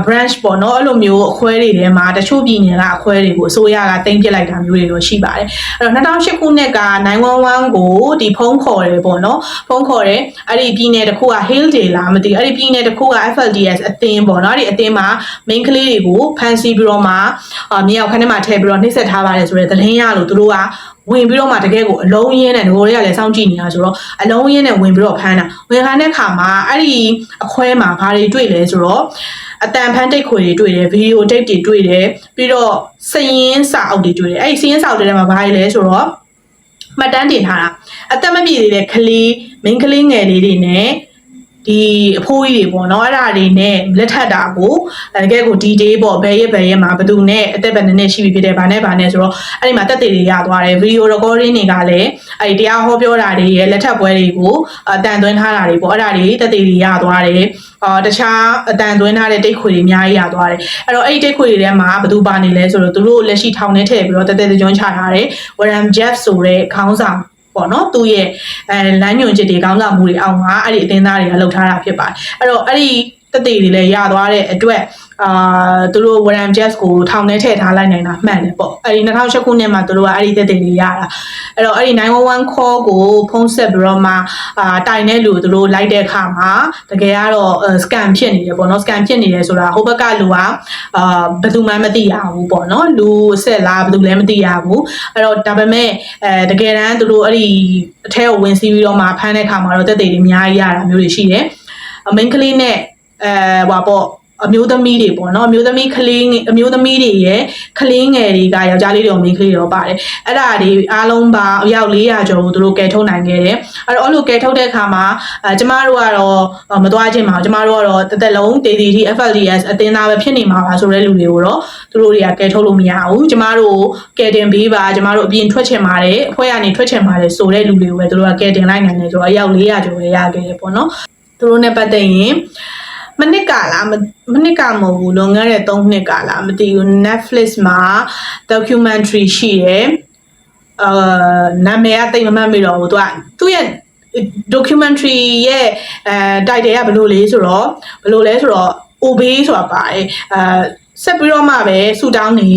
branch ပေါ့နော်အဲ့လိုမျိုးအခွဲတွေထဲမှာတချို့ပြည်နယ်ကအခွဲတွေကိုအစိုးရကတင်ပစ်လိုက်တာမျိုးတွေတော့ရှိပါတယ်အဲ့တော့2008ခုနှစ်က911ကိုဒီဖုန်းခေါ်တယ်ပေါ့နော်ဖုန်းခေါ်တယ်အဲ့ဒီပြည်နယ်တစ်ခုက Hill တွေလားမသိဘူးအဲ့ဒီပြည်နယ်တစ်ခုက FLDS အသင်းပေါ့နော်ဒီအသင်းမှာ main ကလေးတွေကိုဖမ်းဆီးပြီးတော့မှမြေအောက်ခန်းထဲမှာထည့်ပြီးတော့နှိပ်စက်ထားပါတယ်ဆိုတဲ့သတင်းရလို့သူတို့ကဝင်ပြီးတော့မှတကယ်ကိုအလုံးရင်းနဲ့ငိုတွေကလည်းစောင့်ကြည့်နေတာဆိုတော့အလုံးရင်းနဲ့ဝင်ပြီးတော့ဖမ်းတာဝင်ခိုင်းတဲ့ခါမှာအဲ့ဒီအခွဲမှာဘာတွေတွေ့လဲဆိုတော့အတန်ဖန်တိတ်ခွေတွေတွေ့တယ်ဗီဒီယိုတိတ်တွေတွေ့တယ်ပြီးတော့စရင်စာအုပ်တွေတွေ့တယ်အဲ့ဒီစရင်စာအုပ်တွေထဲမှာဘာတွေလဲဆိုတော့မှတ်တမ်းတင်ထားတာအသက်မပြည့်သေးတဲ့ကလေးမိန်းကလေးငယ်လေးတွေနဲ့ဒီအဖိုးကြီးတွေပေါ့နော်အဲ့ဒါတွေနဲ့လက်ထပ်တာကိုတကယ်ကိုဒီ day ပေါ့ဘယ်ရက်မှာဘယ်သူနဲ့အသက်ဘယ်နှစ်ရှိပြီဖြစ်တယ်ဗာနဲ့ဆိုတော့အဲ့ဒီမှာတက်တွေရသွားတယ်ဗီဒီယို recording တွေကလည်းအဲ့ဒီတရားဟောပြောတာတွေရဲ့လက်ထပ်ပွဲတွေကိုအတန်သွင်းထားတာတွေပေါ့အဲ့ဒါတွေတက်တွေရသွားတယ်တခြားအတန်သွင်းထားတဲ့တိတ်ခွေတွေအများကြီးရသွားတယ်အဲ့တော့အဲ့ဒီတိတ်ခွေတွေထဲမှာဘယ်သူပါနေလဲဆိုတော့သူတို့လက်ရှိထောင်ထဲထည့်ပြီးတော့တက်ကျွန်းချထားတယ် Warren Jeff ဆိုတဲ့ခေါင်းဆောင်ပေါ့နော်သူရဲ့လမ်းညွှန်ချက်တွေကောင်းဆောင်မှုတွေအောက်မှာအဲ့ဒီအသင်းသားတွေကလှုပ်ထားတာဖြစ်ပါတယ်အဲ့တော့အဲ့ဒီတက်တွေတွေလည်းရသွားတဲ့အတွက်သူတို့ Warren Jazz ကိုထောင်ထဲထည့်ထားလိုက်နိုင်တာမှန်တယ်ပေါ့အဲ့ဒီ2008ခုနှစ်မှာသူတို့ကအဲ့ဒီတက်တွေရတာအဲ့တော့အဲ့ဒီ911 call ကိုဖုန်းဆက်ပြီးတော့မှတိုင်တဲ့လူသူတို့လိုက်တဲ့အခါမှာတကယ်ကတော့ scam ဖြစ်နေတယ်ပေါ့နော် scam ဖြစ်နေတယ်ဆိုတာဟိုဘက်ကလူကဘယ်သူမှမသိရဘူးပေါ့နော်လူဆက်လားဘယ်သူလည်းမသိရဘူးအဲ့တော့ဒါပေမဲ့တကယ်တမ်းသူတို့အဲ့ဒီအထဲကိုဝင်စီးပြီးတော့မှဖမ်းတဲ့အခါမှာတော့တက်တွေအများကြီးရတာမျိုးတွေရှိတယ်မိန်းကလေးနဲ့ဟွာပေါ့အမျိုးသမီးတွေပေါ့နော်အမျိုးသမီးတွေရဲ့ကလေးငယ်တွေကယောက်ျားလေးတွေမိန်းကလေးတွေပါတယ်အဲ့ဒါတွေအားလုံးပါအယောက်400ကျော်ကိုသူတို့ကယ်ထုတ်နိုင်ခဲ့တယ်အဲ့တော့အဲ့လိုကယ်ထုတ်တဲ့အခါမှာကျမတို့ကတော့မသွားခြင်းပါဘူးကျမတို့ကတော့တစ်သက်လုံးတေတီတီ FLDS အတင်းသားပဲဖြစ်နေမှာပါဆိုတဲ့လူတွေကိုတော့သူတို့တွေကကယ်ထုတ်လို့မရဘူးကျမတို့ကယ်တင်ပေးပါကျမတို့အပြင်ထွက်ချင်ပါတယ်အဖွဲ့ကနေထွက်ချင်ပါတယ်ဆိုတဲ့လူတွေကိုပဲသူတို့ကကယ်တင်လိုက်နိုင်တယ်ဆိုတော့အယောက်400ကျော်ပဲရခဲ့တယ်ပေါ့နော်သူတို့နဲ့ပတ်သက်ရင်မနစ်ကလားမနစ်ကမဟုတ်ဘူးလွန်ခဲ့တဲ့3နှစ်ကလားမသိဘူး Netflix မှာ documentary ရှိတယ်နာမည်ကတိတ်မမှတ်မိတော့ဘူးသူရဲ့ documentary ရဲ့ title ကဘယ်လိုလဲဆိုတော့ obey ဆိုတာပါတယ်ဆက်ပြီးတော့မှပဲဆူတောင်းနေ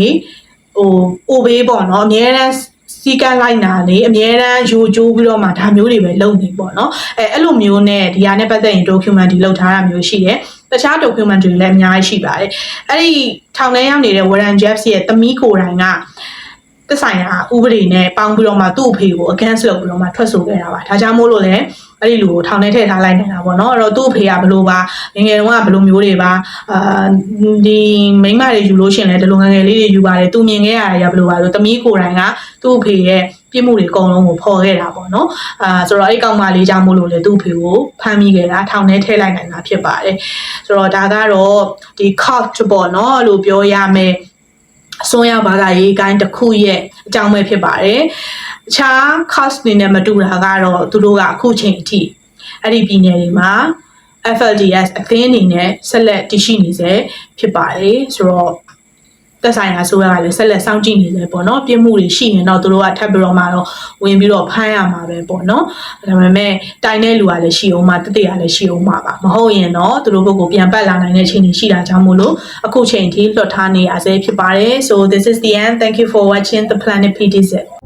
obey ပေါ့နော်အများအားစီကလိုက်နာလေအများအားယူကျိုးပြီးတော့မှဒါမျိုးတွေပဲလုပ်နေပေါ့နော်အဲ့လိုမျိုးနဲ့ဒီဟာနဲ့ပတ်သက်ရင် documentary လုပ်ထားတာမျိုးရှိတယ်တခြား documentary လည်းအများကြီးရှိပါတယ်အဲ့ဒီထောင်ထဲရောက်နေတဲ့ Warren Jeffs ရဲ့သမီးကိုယ်တိုင်ကသက်ဆိုင်ရာဥပဒေနဲ့ပေါင်းပြီးတော့မှသူ့အဖေကို against လုပ်ပြီးတော့မှထွက်ဆိုခဲ့တာပါဒါကြောင့်မို့လို့လည်းအဲ့ဒီလူကိုထောင်ထဲထည့်ထားလိုက်နေတာပေါ့နော်အဲ့တော့သူ့အဖေကဘလို့ပါငယ်ငယ်တုန်းကဘလို့မျိုးတွေပါဒီမိန်းမတွေယူလို့ရှင်လဲဒီလိုငယ်ငယ်လေးတွေယူပါတယ်သူမြင်ခဲ့ရတာဘလို့ပါဆိုသမီးကိုယ်တိုင်ကသူ့အဖေရဲ့ပြစ်မှုတွေအကုန်လုံးကိုဖော်ခဲ့တာပေါ့နော်ဆိုတော့အဲ့ကောင်မလေးကြောင့်မို့လို့လေသူ့အဖေကိုဖမ်းမိခဲ့တာထောင်ထဲထည့်လိုက်နိုင်တာဖြစ်ပါတယ်ဆိုတော့ဒါကတော့ဒီ cult ပေါ့နော်လို့ပြောရမယ်အစွန်းရောက်ဘာသာရေးအကိုင်းတစ်ခုရဲ့အကြောင်းပဲဖြစ်ပါတယ်။အခြား cost တွေနဲ့မတူတာကတော့သူတို့ကအခုချိန်အထိအဲ့ဒီပြည်နယ်တွေမှာ FLDS အသင်းအနေနဲ့ဆက်လက်တည်ရှိနေစေဖြစ်ပါတယ်ဆိုတော့သက်ဆိုင်ရာဆိုရကလည်းဆက်လက်စောင့်ကြည့်နေတယ်ပေါ့နော်ပြစ်မှုတွေရှိရင်တော့သူတို့ကထပ်ပြီးတော့မှတော့ဝင်ပြီးတော့ဖမ်းရမှာပဲပေါ့နော်ဒါပေမဲ့တိုင်တဲ့လူကလည်းရှိအောင်မှတတိယလည်းရှိအောင်မှာပါမဟုတ်ရင်တော့သူတို့ဘက်ကပြန်ပတ်လာနိုင်တဲ့အခြေအနေရှိတာကြောင့်မို့လို့အခုချိန်ထိလွတ်ထားနေရဆဲဖြစ်ပါတယ် so this is the end thank you for watching the Planet PTZ